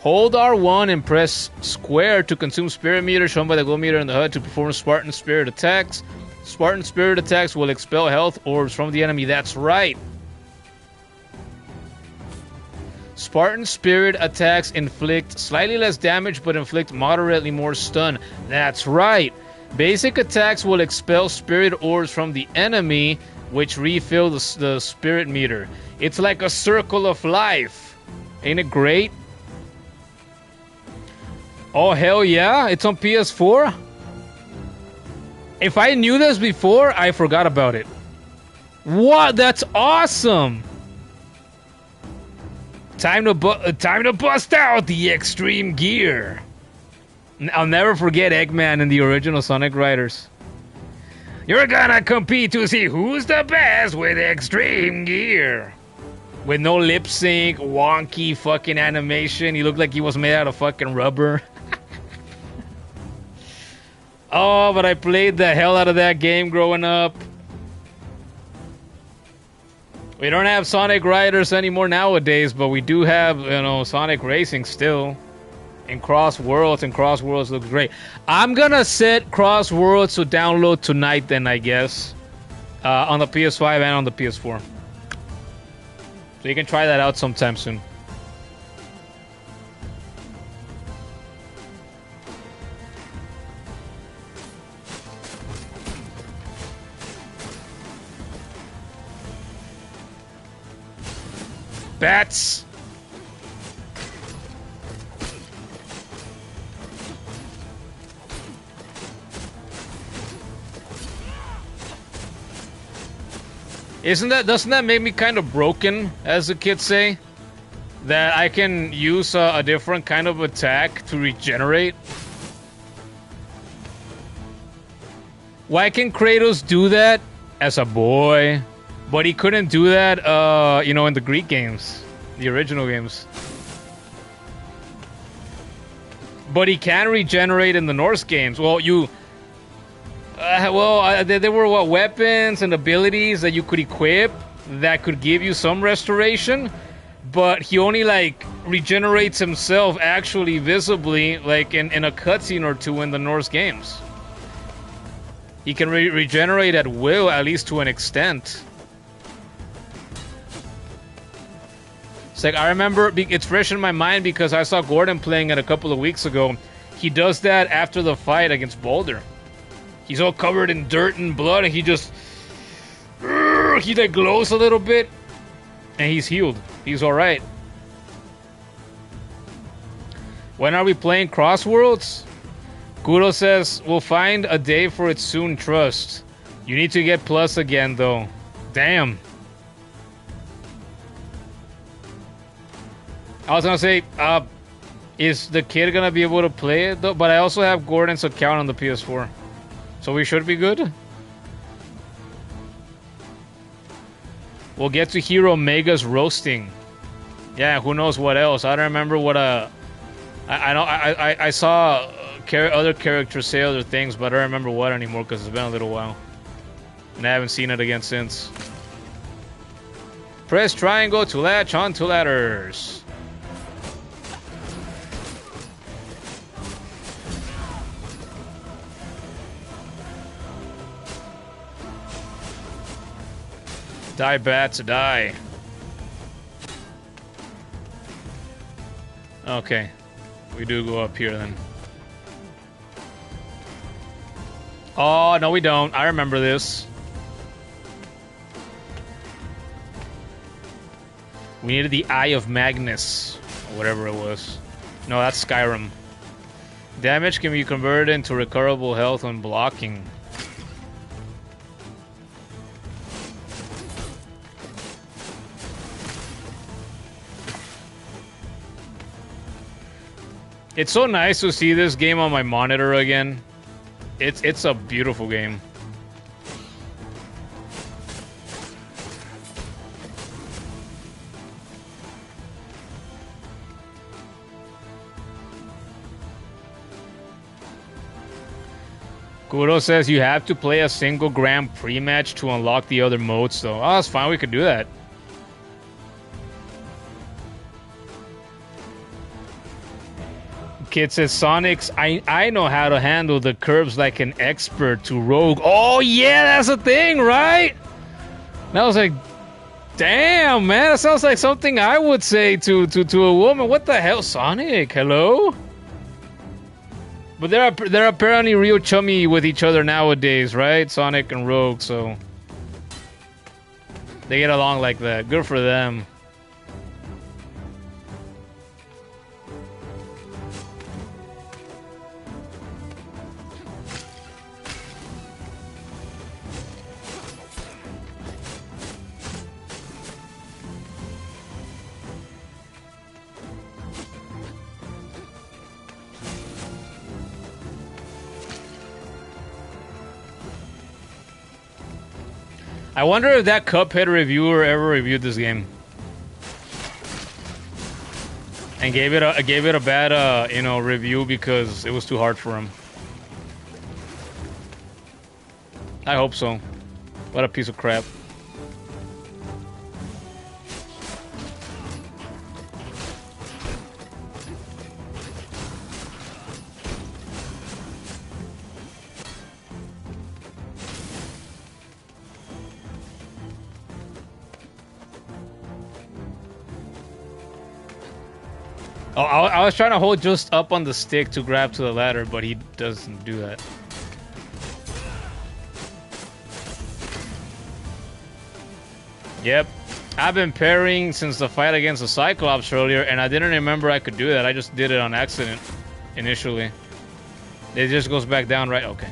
Hold R1 and press square to consume spirit meter shown by the glow meter in the HUD to perform Spartan Spirit attacks. Spartan Spirit attacks will expel health orbs from the enemy. That's right. Spartan Spirit attacks inflict slightly less damage but inflict moderately more stun. That's right. Basic attacks will expel spirit orbs from the enemy, which refill the spirit meter. It's like a circle of life. Ain't it great? Oh, hell yeah. It's on PS4? If I knew this before, I forgot about it. What? That's awesome. Time to bust out the extreme gear. I'll never forget Eggman in the original Sonic Riders. You're gonna compete to see who's the best with extreme gear. With no lip sync, wonky fucking animation. He looked like he was made out of fucking rubber. Oh, but I played the hell out of that game growing up. We don't have Sonic Riders anymore nowadays, but we do have, you know, Sonic Racing still. And Cross Worlds, and Cross Worlds looks great. I'm gonna set Cross Worlds to download tonight then, I guess. On the PS5 and on the PS4. So you can try that out sometime soon. Bats! Doesn't that make me kind of broken, as the kids say? That I can use a different kind of attack to regenerate? Why can Kratos do that as a boy? But he couldn't do that, you know, in the Greek games. The original games. But he can regenerate in the Norse games. Well, there were what, weapons and abilities that you could equip that could give you some restoration, but he only like regenerates himself actually visibly, like in a cutscene or two in the Norse games. He can regenerate at will, at least to an extent. It's like, I remember, it's fresh in my mind because I saw Gordon playing it a couple of weeks ago. He does that after the fight against Boulder. He's all covered in dirt and blood, and he just... he like glows a little bit, and he's healed. He's alright. When are we playing Cross Worlds? Kudo says, we'll find a day for it soon, trust. You need to get plus again, though. Damn. I was gonna say, is the kid gonna be able to play it, though? But I also have Gordon's account on the PS4. So we should be good. We'll get to hear Omega's roasting. Yeah, who knows what else? I don't remember what I saw other characters say other things, but I don't remember what anymore because it's been a little while. And I haven't seen it again since. Press triangle to latch onto ladders. Die, bats, die. Okay. We do go up here then. Oh, no we don't. I remember this. We needed the Eye of Magnus. Or whatever it was. No, that's Skyrim. Damage can be converted into recoverable health when blocking. It's so nice to see this game on my monitor again. It's a beautiful game. Kuro says you have to play a single Grand Prix match to unlock the other modes, though. Oh, that's fine. We could do that. Kid says, Sonic's, I know how to handle the curves like an expert to Rogue. Oh, yeah, that's a thing, right? That was like, damn, man. That sounds like something I would say to a woman. What the hell, Sonic? Hello? But they're apparently real chummy with each other nowadays, right? Sonic and Rogue, so they get along like that. Good for them. I wonder if that Cuphead reviewer ever reviewed this game and gave it a bad review because it was too hard for him. I hope so. What a piece of crap. Oh, I was trying to hold just up on the stick to grab to the ladder, but he doesn't do that. Yep. I've been parrying since the fight against the Cyclops earlier, and I didn't remember I could do that. I just did it on accident initially. It just goes back down, right? Okay.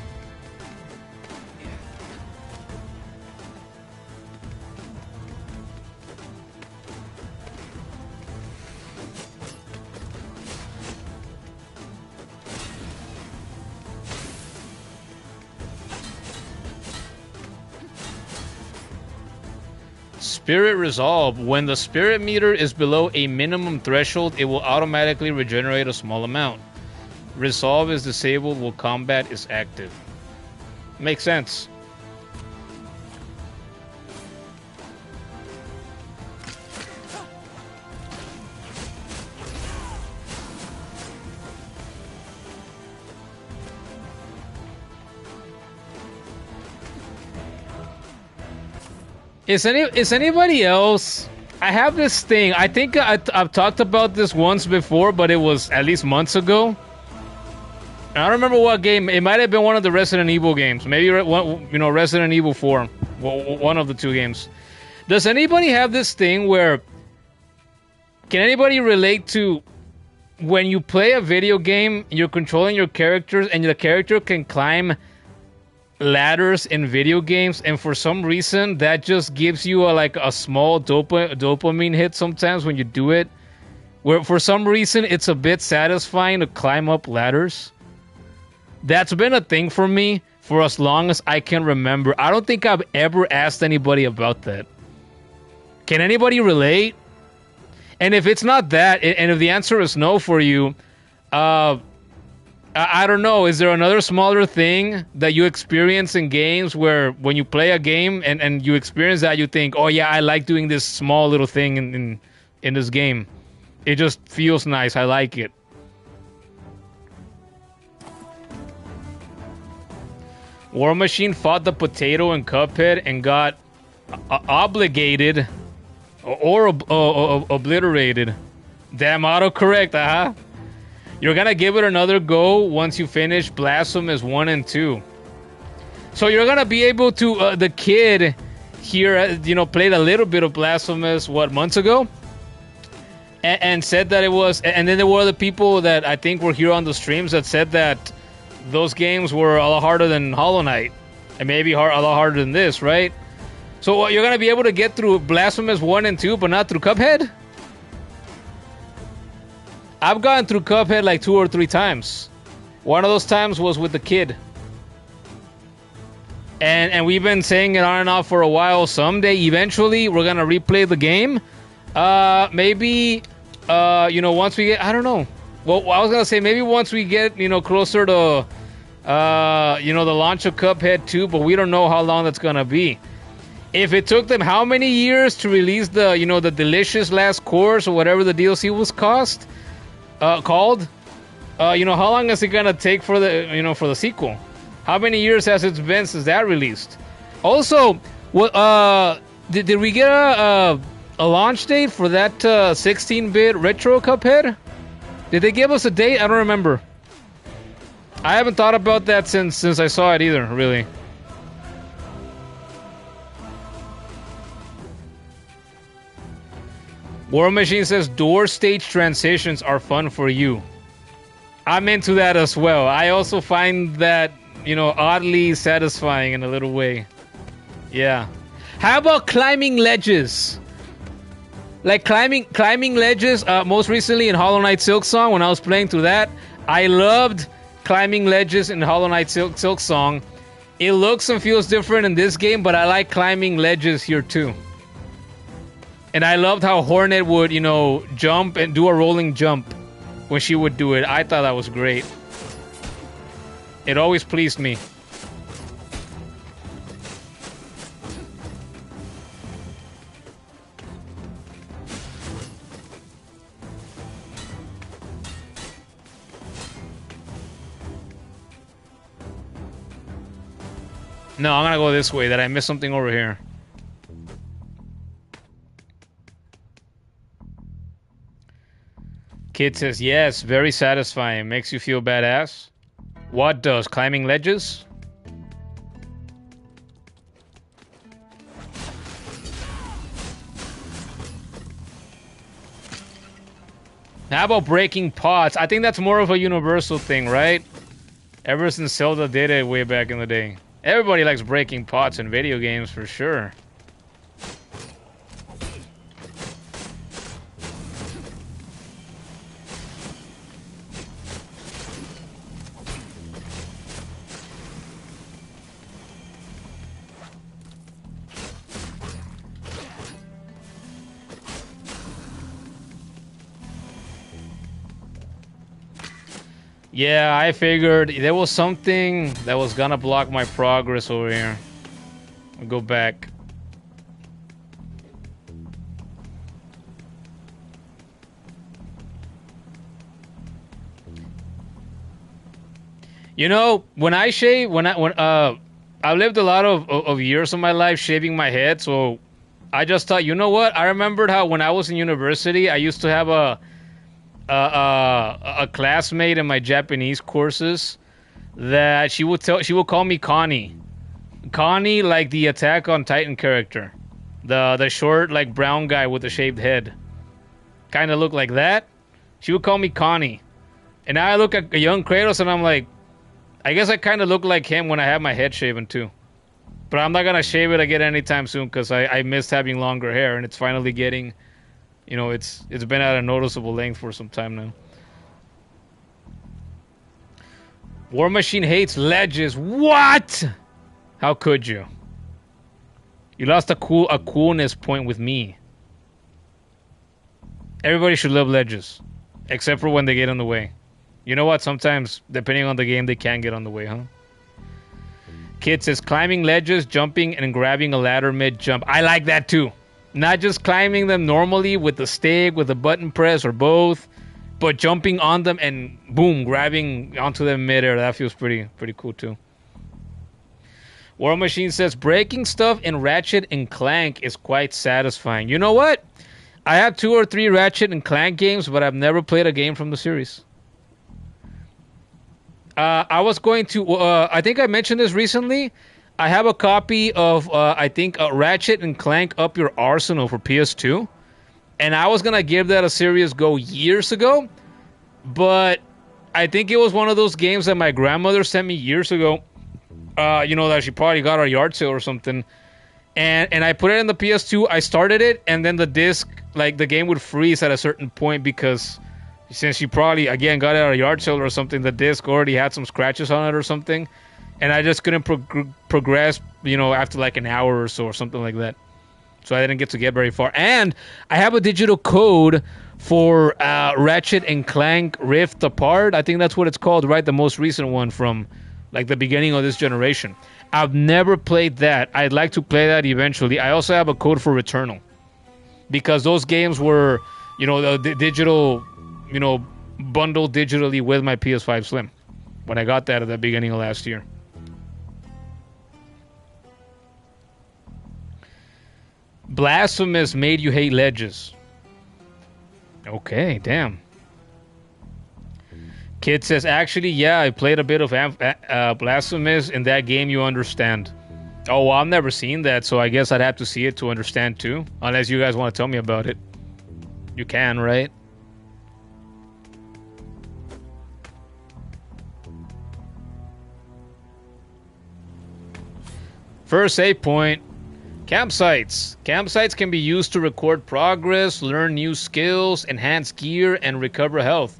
Spirit Resolve. When the spirit meter is below a minimum threshold, it will automatically regenerate a small amount. Resolve is disabled while combat is active. Makes sense. Is anybody else? I have this thing. I think I've talked about this once before, but it was at least months ago. I don't remember what game. It might have been one of the Resident Evil games. Maybe Resident Evil 4. One of the two games. Does anybody have this thing where? Can anybody relate to when you play a video game, you're controlling your characters, and the character can climb ladders in video games, and for some reason that just gives you a small dopamine hit sometimes when you do it, where for some reason it's a bit satisfying to climb up ladders? That's been a thing for me for as long as I can remember. I don't think I've ever asked anybody about that. Can anybody relate? And if it's not that, and if the answer is no for you, I don't know. Is there another smaller thing that you experience in games where when you play a game and you experience that, you think, oh yeah, I like doing this small little thing in this game. It just feels nice. I like it. War Machine fought the potato in Cuphead and got obligated or obliterated. Damn, autocorrect, huh? You're gonna give it another go once you finish Blasphemous 1 and 2. So you're gonna be able to, the kid here, played a little bit of Blasphemous, months ago? And said that it was, and then there were other people that I think were here on the streams that said that those games were a lot harder than Hollow Knight. And maybe a lot harder than this, right? So you're gonna be able to get through Blasphemous 1 and 2, but not through Cuphead? I've gone through Cuphead like 2 or 3 times. One of those times was with the kid. And we've been saying it on and off for a while. Someday, eventually, we're going to replay the game. Maybe, once we get... I don't know. Well, I was going to say, maybe once we get, closer to You know, the launch of Cuphead 2, but we don't know how long that's gonna be. If it took them how many years to release the, you know, the delicious last course or whatever the DLC was called, you know, how long is it gonna take for the, you know, for the sequel? How many years has it been since that released? Also, what did we get a launch date for that 16-bit retro Cuphead? Did they give us a date? I don't remember. I haven't thought about that since I saw it either, really. War Machine says door stage transitions are fun for you. I'm into that as well. I also find that, you know, oddly satisfying in a little way. Yeah. How about climbing ledges? Like climbing ledges, most recently in Hollow Knight Silksong, when I was playing through that, I loved climbing ledges in Hollow Knight Silksong. It looks and feels different in this game, but I like climbing ledges here too. And I loved how Hornet would, you know, jump and do a rolling jump when she would do it. I thought that was great. It always pleased me. No, I'm gonna go this way. Did I miss something over here? Kid says, yes, very satisfying. Makes you feel badass. What does? Climbing ledges? How about breaking pots? I think that's more of a universal thing, right? Ever since Zelda did it way back in the day. Everybody likes breaking pots in video games for sure. Yeah, I figured there was something that was gonna block my progress over here. I'll go back. You know, when I shave, I lived a lot of years of my life shaving my head, so I just thought, you know what? I remembered how when I was in university, I used to have a classmate in my Japanese courses that she would call me Connie. Connie, like the Attack on Titan character. The short, like, brown guy with the shaved head. Kind of looked like that. She would call me Connie. And now I look at a young Kratos and I'm like, I guess I kind of look like him when I have my head shaven too. But I'm not going to shave it again anytime soon because I missed having longer hair and it's finally getting... You know, it's been at a noticeable length for some time now. War Machine hates ledges. What? How could you? You lost a coolness point with me. Everybody should love ledges. Except for when they get in the way. You know what? Sometimes, depending on the game, they can get on the way, huh? Kid says, climbing ledges, jumping, and grabbing a ladder mid-jump. I like that too. Not just climbing them normally with the stick, with a button press, or both, but jumping on them and boom, grabbing onto them midair. That feels pretty cool too. War Machine says breaking stuff in Ratchet and Clank is quite satisfying. You know what? I have 2 or 3 Ratchet and Clank games, but I've never played a game from the series. I was going to. I think I mentioned this recently. I have a copy of, I think, Ratchet and Clank Up Your Arsenal for PS2. And I was going to give that a serious go years ago. But I think it was one of those games that my grandmother sent me years ago. You know, that she probably got at a yard sale or something. And I put it in the PS2. I started it. And then the disc, like, the game would freeze at a certain point because since she probably, again, got it at a yard sale or something, the disc already had some scratches on it or something. And I just couldn't progress, you know, after like an hour or so or something like that. So I didn't get very far. And I have a digital code for Ratchet and Clank Rift Apart. I think that's what it's called, right? The most recent one from like the beginning of this generation. I've never played that. I'd like to play that eventually. I also have a code for Returnal because those games were, you know, the digital, you know, bundled digitally with my PS5 Slim when I got that at the beginning of last year. Blasphemous made you hate ledges. Okay, damn. Kid says, actually, yeah, I played a bit of Blasphemous. In that game, you understand. Oh, well, I've never seen that, so I guess I'd have to see it to understand too. Unless you guys want to tell me about it. You can, right? First save point. Campsites. Campsites can be used to record progress, learn new skills, enhance gear, and recover health.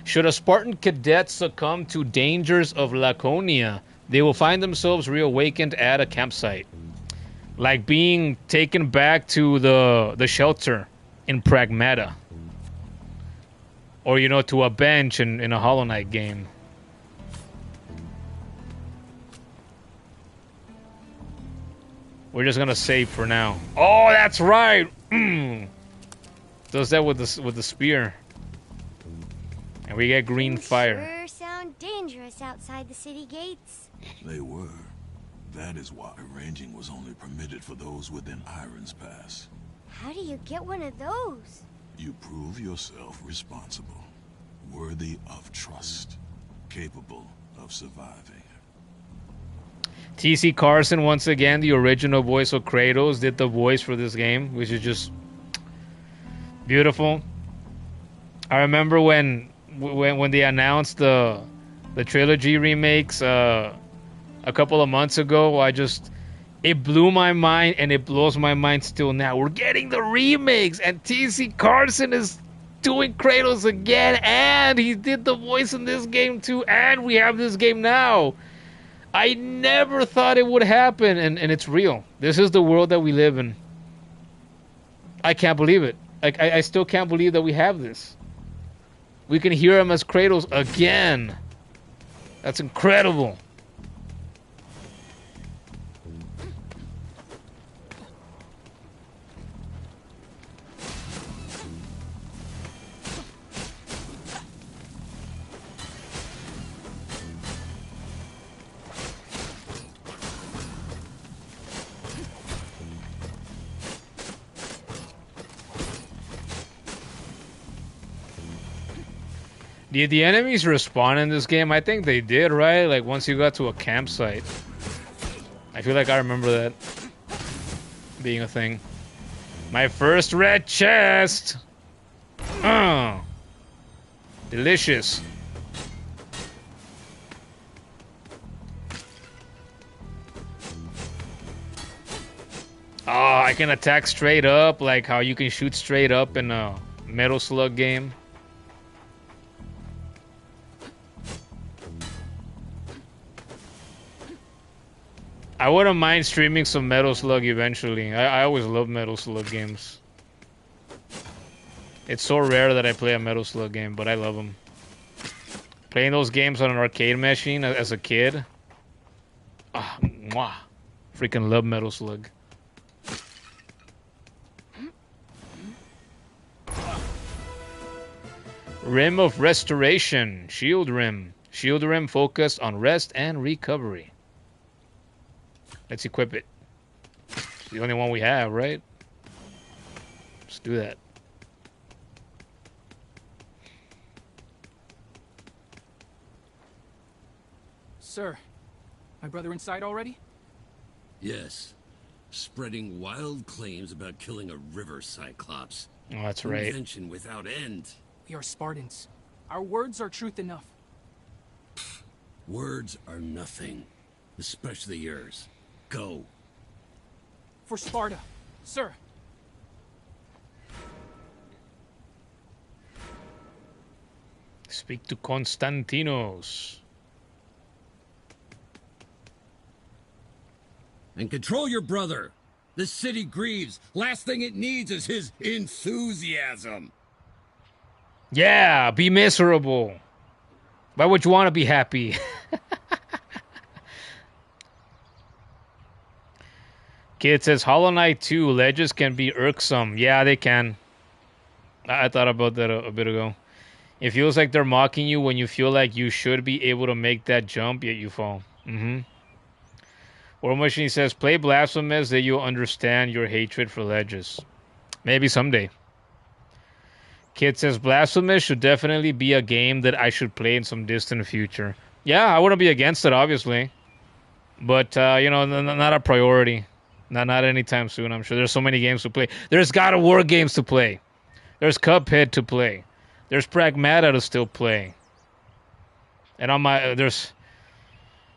Should a Spartan cadet succumb to dangers of Laconia, they will find themselves reawakened at a campsite. Like being taken back to the shelter in Pragmata. Or, you know, to a bench in a Hollow Knight game. We're just gonna save for now. Oh, that's right. Does that with the spear, and we get green fire. Sure sound dangerous outside the city gates. They were. That is why ranging was only permitted for those within Iron's Pass. How do you get one of those? You prove yourself responsible, worthy of trust, capable of surviving. TC Carson, once again, the original voice of Kratos, did the voice for this game, which is just beautiful. I remember when they announced the trilogy remakes a couple of months ago. It blew my mind, and it blows my mind still now. We're getting the remakes, and TC Carson is doing Kratos again, and he did the voice in this game too, and we have this game now. I never thought it would happen, and it's real. This is the world that we live in. I can't believe it. Like, I still can't believe that we have this. We can hear him as Kratos again. That's incredible. Did the enemies respawn in this game? I think they did, right? Like, once you got to a campsite. I feel like I remember that being a thing. My first red chest! Delicious. Oh, I can attack straight up, like how you can shoot straight up in a Metal Slug game. I wouldn't mind streaming some Metal Slug eventually. I always love Metal Slug games. It's so rare that I play a Metal Slug game, but I love them. Playing those games on an arcade machine as a kid. Ah, mwah. Freaking love Metal Slug. Rim of Restoration. Shield Rim. Shield Rim focused on rest and recovery. Let's equip it. It's the only one we have, right? Let's do that. Sir, my brother inside already? Yes. Spreading wild claims about killing a river cyclops. Oh, that's right. Invention without end. We are Spartans. Our words are truth enough. Words are nothing. Especially yours. Go. For Sparta, sir. Speak to Konstantinos. And control your brother. The city grieves. Last thing it needs is his enthusiasm. Yeah, be miserable. Why would you want to be happy? Kid says Hollow Knight 2 ledges can be irksome. Yeah, they can. I thought about that a bit ago. It feels like they're mocking you when you feel like you should be able to make that jump, yet you fall. War Machine says, play Blasphemous, that you'll understand your hatred for ledges. Maybe someday. Kid says, Blasphemous should definitely be a game that I should play in some distant future. Yeah, I wouldn't be against it, obviously. But, you know, not a priority. Not anytime soon, I'm sure. There's so many games to play. There's God of War games to play. There's Cuphead to play. There's Pragmata to still play. And on my there's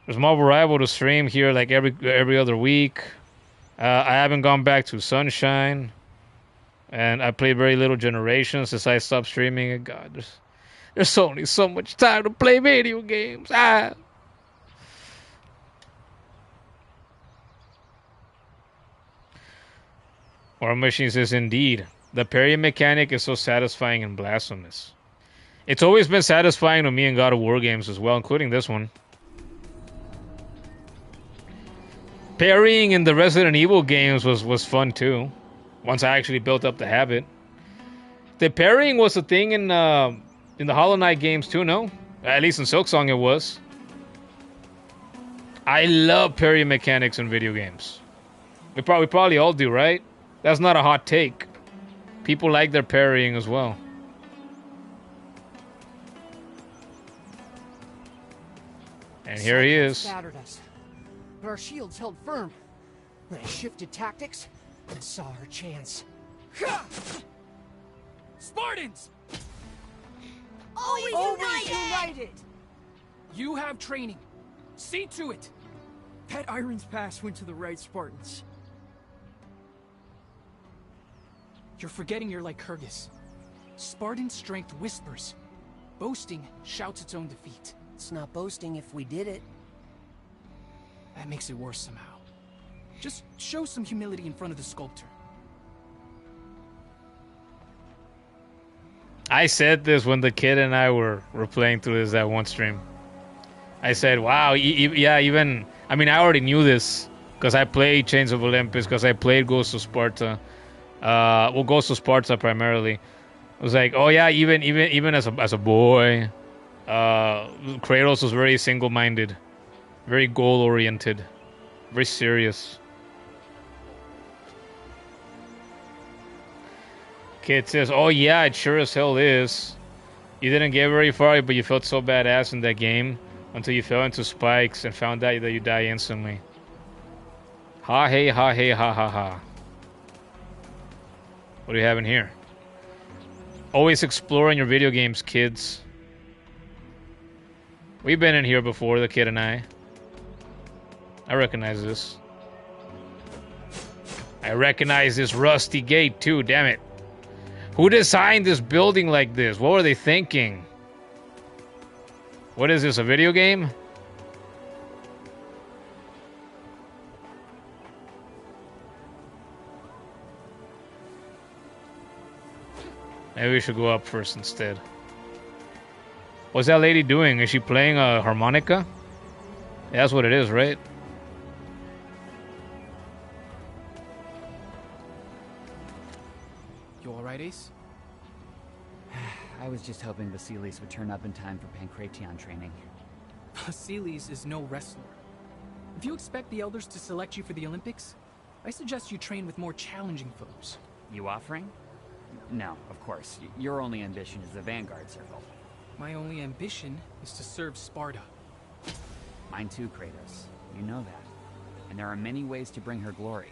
Marvel Rival to stream here like every other week. I haven't gone back to Sunshine. And I played very little Generations since I stopped streaming. And God, there's only so much time to play video games. War Machine says, indeed, the parry mechanic is so satisfying and Blasphemous. It's always been satisfying to me in God of War games as well, including this one. Parrying in the Resident Evil games was fun too. Once I actually built up the habit. The parrying was a thing in the Hollow Knight games too, no? At least in Silksong it was. I love parry mechanics in video games. We probably all do, right? That's not a hot take. People like their parrying as well. And here he is. Scattered us, but our shields held firm. When I shifted tactics and saw our chance. Spartans! Always united! You have training. See to it. That Iron's Pass went to the right Spartans. You're forgetting you're like Kyrgyz. Spartan strength whispers. Boasting shouts its own defeat. It's not boasting if we did it. That makes it worse somehow. Just show some humility in front of the sculptor. I said this when the kid and I were playing through this at one stream. I said, wow, yeah, even... I mean, I already knew this because I played Chains of Olympus, because I played Ghost of Sparta. Well, Ghost of Sparta primarily. I was like, oh yeah, even as a boy, Kratos was very single-minded, very goal-oriented, very serious. Kid says, oh yeah, it sure as hell is. You didn't get very far, but you felt so badass in that game until you fell into spikes and found out that you die instantly. Ha hey, ha hey, ha ha ha. What do you have in here? Always exploring your video games, kids. We've been in here before, the kid and I. I recognize this. I recognize this rusty gate too, damn it. Who designed this building like this? What were they thinking? What is this, a video game? Maybe we should go up first instead. What's that lady doing? Is she playing a harmonica? Yeah, that's what it is, right? You alright, Ace? I was just hoping Vasilis would turn up in time for Pancration training. Vasilis is no wrestler. If you expect the elders to select you for the Olympics, I suggest you train with more challenging foes. You offering? No, of course. Your only ambition is the Vanguard Circle. My only ambition is to serve Sparta. Mine too, Kratos. You know that. And there are many ways to bring her glory.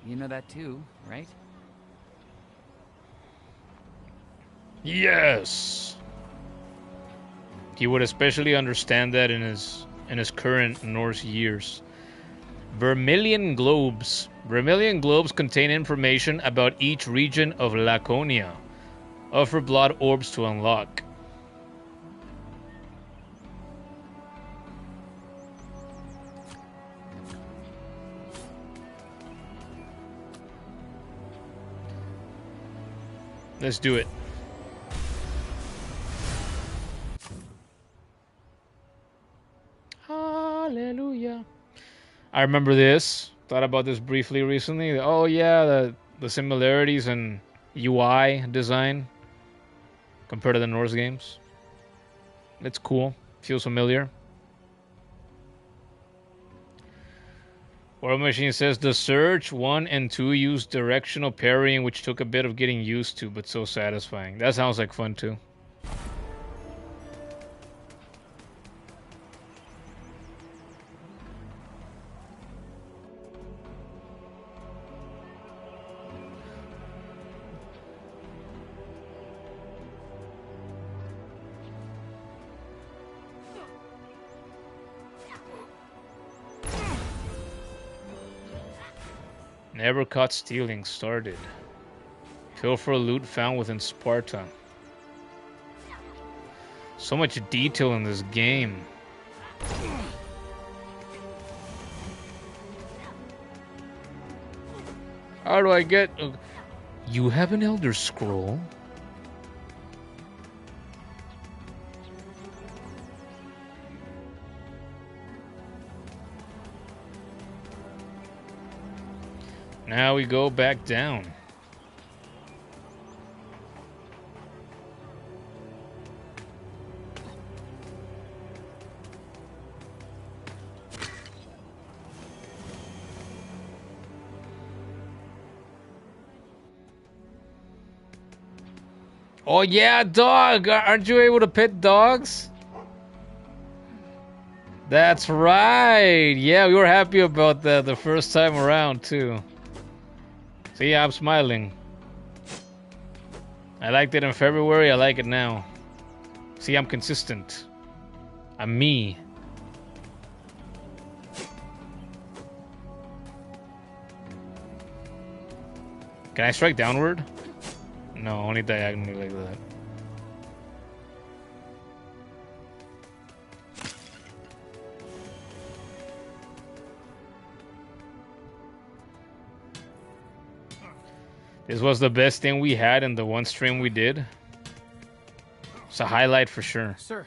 You know that too, right? Yes. He would especially understand that in his current Norse years. Vermilion globes. Vermilion globes contain information about each region of Laconia. Offer blood orbs to unlock. Let's do it. Hallelujah. I remember this. thought about this briefly recently. Oh yeah, the similarities in UI design compared to the Norse games. It's cool. Feels familiar. War Machine says the Surge 1 and 2 used directional parrying, which took a bit of getting used to, but so satisfying. That sounds like fun too. Never caught stealing started. Pilfer loot found within Sparta. So much detail in this game. How do I get... You have an Elder Scroll? Now we go back down. Oh yeah, dog! Aren't you able to pet dogs? That's right! Yeah, we were happy about that the first time around too. See, I'm smiling. I liked it in February, I like it now. See, I'm consistent. I'm me. Can I strike downward? No, only diagonally like that. This was the best thing we had in the one stream we did. It's a highlight for sure. Sir,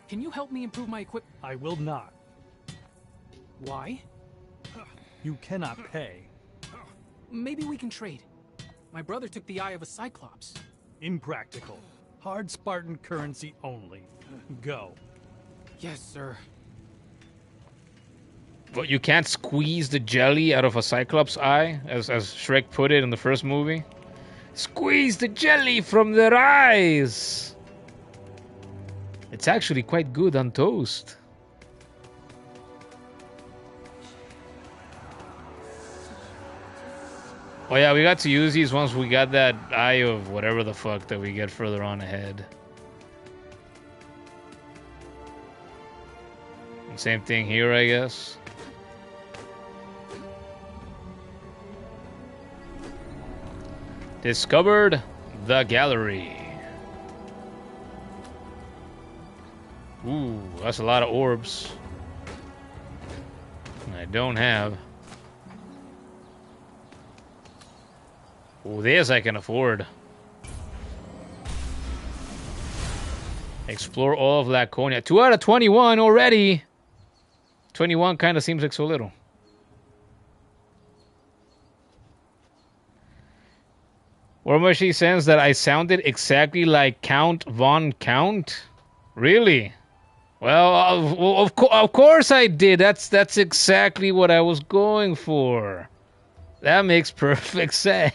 can you help me improve my equip? I will not. Why? You cannot pay. Maybe we can trade. My brother took the eye of a Cyclops. Impractical. Hard Spartan currency only. Go. Yes, sir. But you can't squeeze the jelly out of a Cyclops eye, as Shrek put it in the first movie. Squeeze the jelly from their eyes! It's actually quite good on toast. Oh yeah, we got to use these once we got that eye of whatever the fuck that we get further on ahead. And same thing here, I guess. Discovered the gallery. Ooh, that's a lot of orbs. I don't have. Oh, this I can afford. Explore all of Laconia. 2 out of 21 already. 21 kind of seems like so little. Warmashi says that I sounded exactly like Count Von Count. Really? Well, of course I did. That's exactly what I was going for. That makes perfect sense.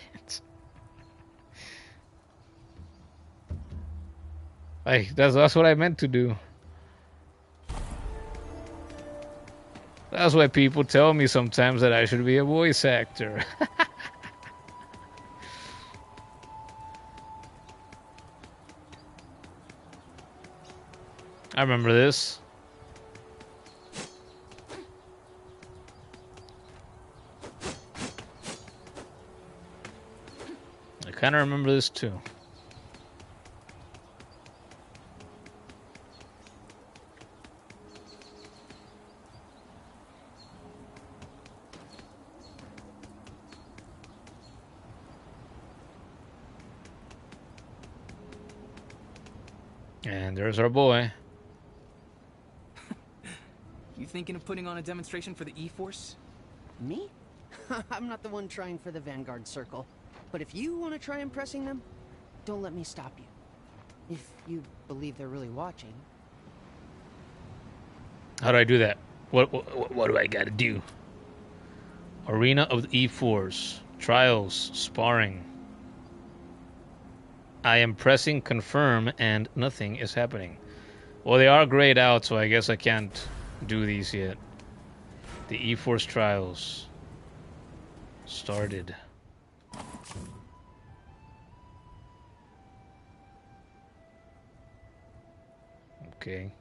Like that's what I meant to do. That's why people tell me sometimes that I should be a voice actor. I remember this. I kind of remember this too. And there's our boy. You thinking of putting on a demonstration for the E-Force? Me? I'm not the one trying for the Vanguard Circle. But if you want to try impressing them, don't let me stop you. If you believe they're really watching. How do I do that? What do I gotta do? Arena of the E4s. Trials. Sparring. I am pressing confirm and nothing is happening. Well, they are grayed out, so I guess I can't do these yet. The E-Force trials started. Okay.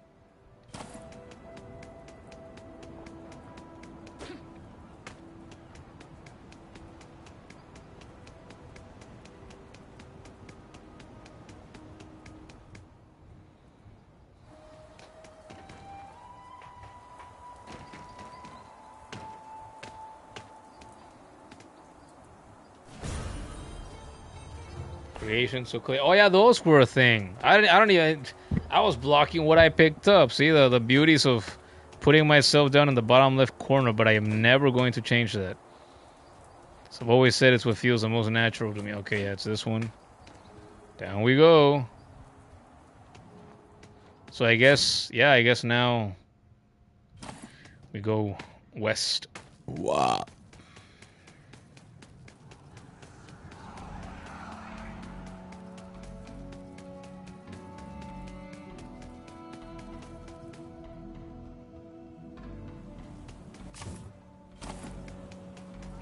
Creation so clear. Oh yeah, those were a thing. I don't even. I was blocking what I picked up. See the beauties of putting myself down in the bottom left corner, but I am never going to change that. So I've always said it's what feels the most natural to me. Okay, yeah, it's this one. Down we go. So I guess, yeah, I guess now we go west. Wow.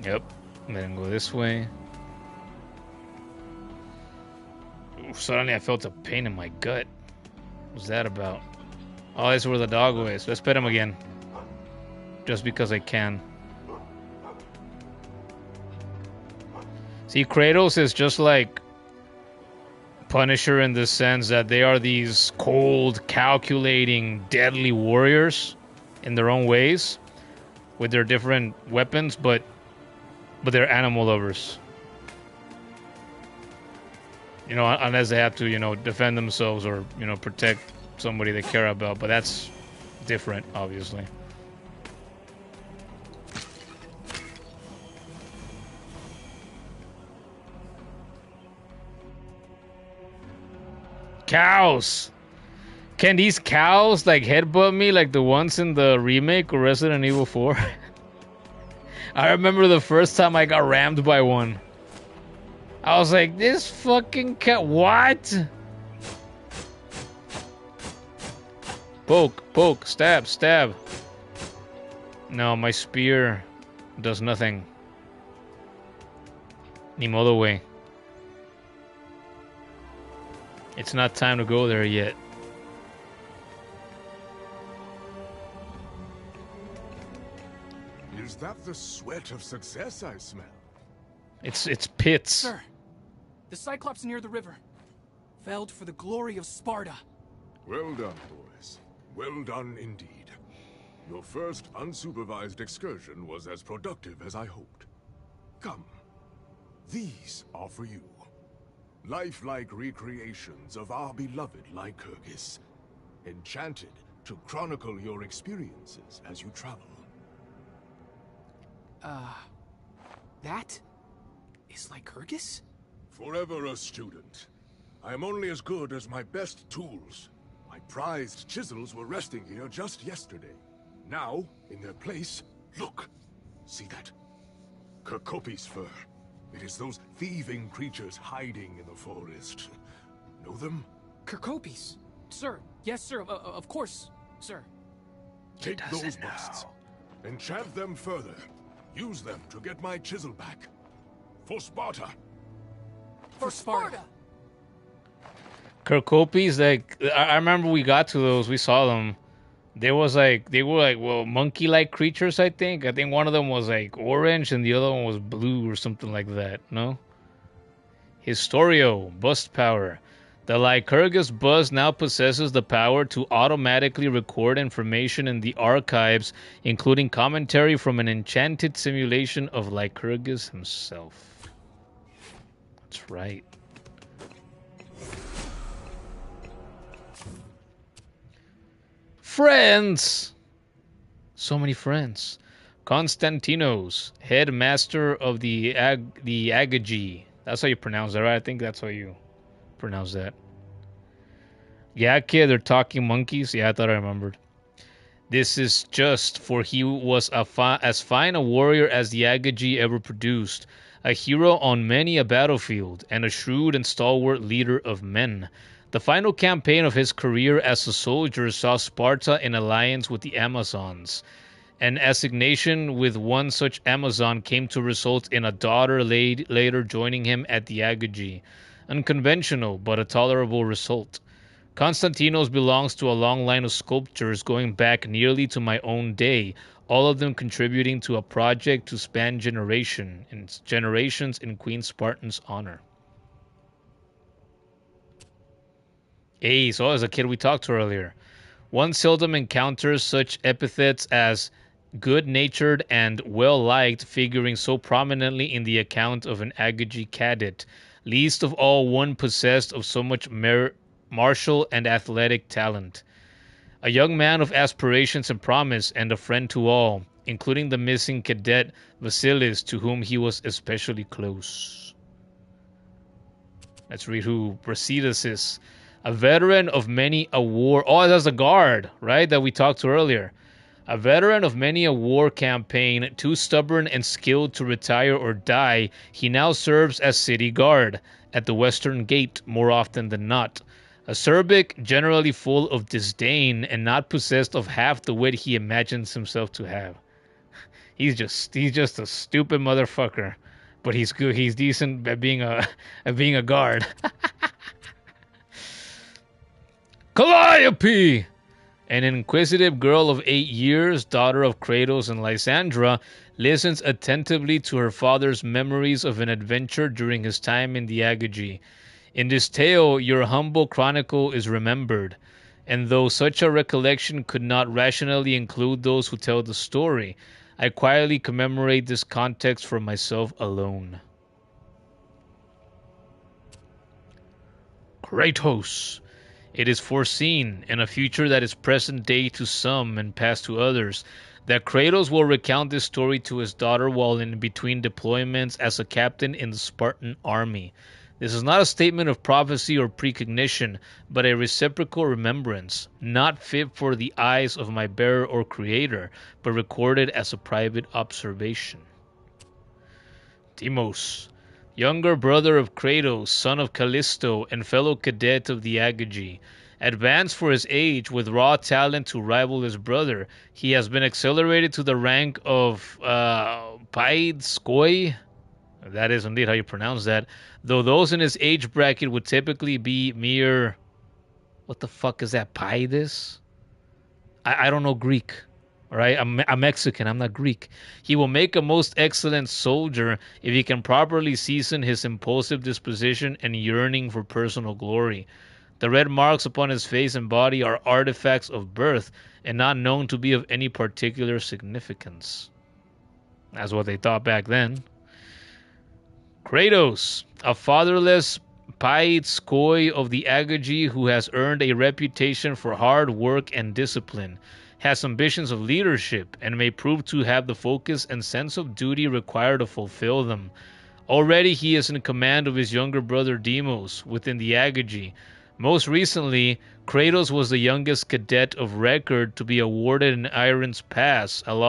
Yep. And then go this way. Ooh, suddenly I felt a pain in my gut. What's that about? Oh, this is where the dog is. Let's pet him again. Just because I can. See, Kratos is just like Punisher in the sense that they are these cold, calculating, deadly warriors in their own ways with their different weapons, but they're animal lovers. You know, unless they have to, you know, defend themselves or, you know, protect somebody they care about. But that's different, obviously. Cows! Can these cows, like, headbutt me like the ones in the remake of Resident Evil 4? I remember the first time I got rammed by one. I was like, this fucking cat, what? Poke, poke, stab, stab. No, my spear does nothing. Ni modo way. It's not time to go there yet. Is that the sweat of success I smell? It's pits. Sir, the Cyclops near the river failed for the glory of Sparta. Well done, boys. Well done indeed. Your first unsupervised excursion was as productive as I hoped. Come. These are for you. Lifelike recreations of our beloved Lycurgus. Enchanted to chronicle your experiences as you travel. That is Lycurgus? Forever a student. I am only as good as my best tools. My prized chisels were resting here just yesterday. Now, in their place, look. See that? Kerkopi's fur. It is those thieving creatures hiding in the forest. Know them? Kerkopi's? Sir, yes sir, of course, sir. Take those busts. Enchant them further. Use them to get my chisel back. For Sparta. For Sparta. Kerkopi's, like, I remember we got to those, we saw them. They were like, well, monkey-like creatures, I think. I think one of them was like orange and the other one was blue or something like that, no? Historio, bust power. The Lycurgus bust now possesses the power to automatically record information in the archives, including commentary from an enchanted simulation of Lycurgus himself. That's right. Friends! So many friends. Konstantinos, headmaster of the Agagy. That's how you pronounce that, right? I think that's how you pronounce that. Yeah, kid, they're talking monkeys. Yeah, I thought I remembered. This is just, for he was as fine a warrior as the Agagy ever produced, a hero on many a battlefield, and a shrewd and stalwart leader of men. The final campaign of his career as a soldier saw Sparta in alliance with the Amazons. An assignation with one such Amazon came to result in a daughter later joining him at the Agagy. Unconventional, but a tolerable result. Konstantinos belongs to a long line of sculptors going back nearly to my own day, all of them contributing to a project to span generations in Queen Spartan's honor. Hey, so as a kid we talked to earlier. One seldom encounters such epithets as good-natured and well-liked figuring so prominently in the account of an Agagy cadet, least of all one possessed of so much martial and athletic talent. A young man of aspirations and promise, and a friend to all, including the missing cadet Vasilis, to whom he was especially close. Let's read who Brasidas is. A veteran of many a war... Oh, that's a guard, right, that we talked to earlier. A veteran of many a war campaign, too stubborn and skilled to retire or die, he now serves as city guard at the western gate more often than not. Acerbic, generally full of disdain, and not possessed of half the wit he imagines himself to have. He's just a stupid motherfucker, but he's good. He's decent at being a guard. Calliope, an inquisitive girl of 8 years, daughter of Kratos and Lysandra, listens attentively to her father's memories of an adventure during his time in the Agagy. In this tale, your humble chronicle is remembered, and though such a recollection could not rationally include those who tell the story, I quietly commemorate this context for myself alone. Kratos. It is foreseen, in a future that is present day to some and past to others, that Kratos will recount this story to his daughter while in between deployments as a captain in the Spartan army. This is not a statement of prophecy or precognition, but a reciprocal remembrance, not fit for the eyes of my bearer or creator, but recorded as a private observation. Deimos, younger brother of Kratos, son of Callisto, and fellow cadet of the Agagy. Advanced for his age with raw talent to rival his brother, he has been accelerated to the rank of Paidskoi. That is indeed how you pronounce that. Though those in his age bracket would typically be mere... What the fuck is that? Paidis? I don't know Greek. Alright? I'm Mexican. I'm not Greek. He will make a most excellent soldier if he can properly season his impulsive disposition and yearning for personal glory. The red marks upon his face and body are artifacts of birth and not known to be of any particular significance. That's what they thought back then. Kratos, a fatherless Paidskoi of the Agagy who has earned a reputation for hard work and discipline, has ambitions of leadership, and may prove to have the focus and sense of duty required to fulfill them. Already he is in command of his younger brother Deimos within the Agagy. Most recently, Kratos was the youngest cadet of record to be awarded an Iron's Pass, along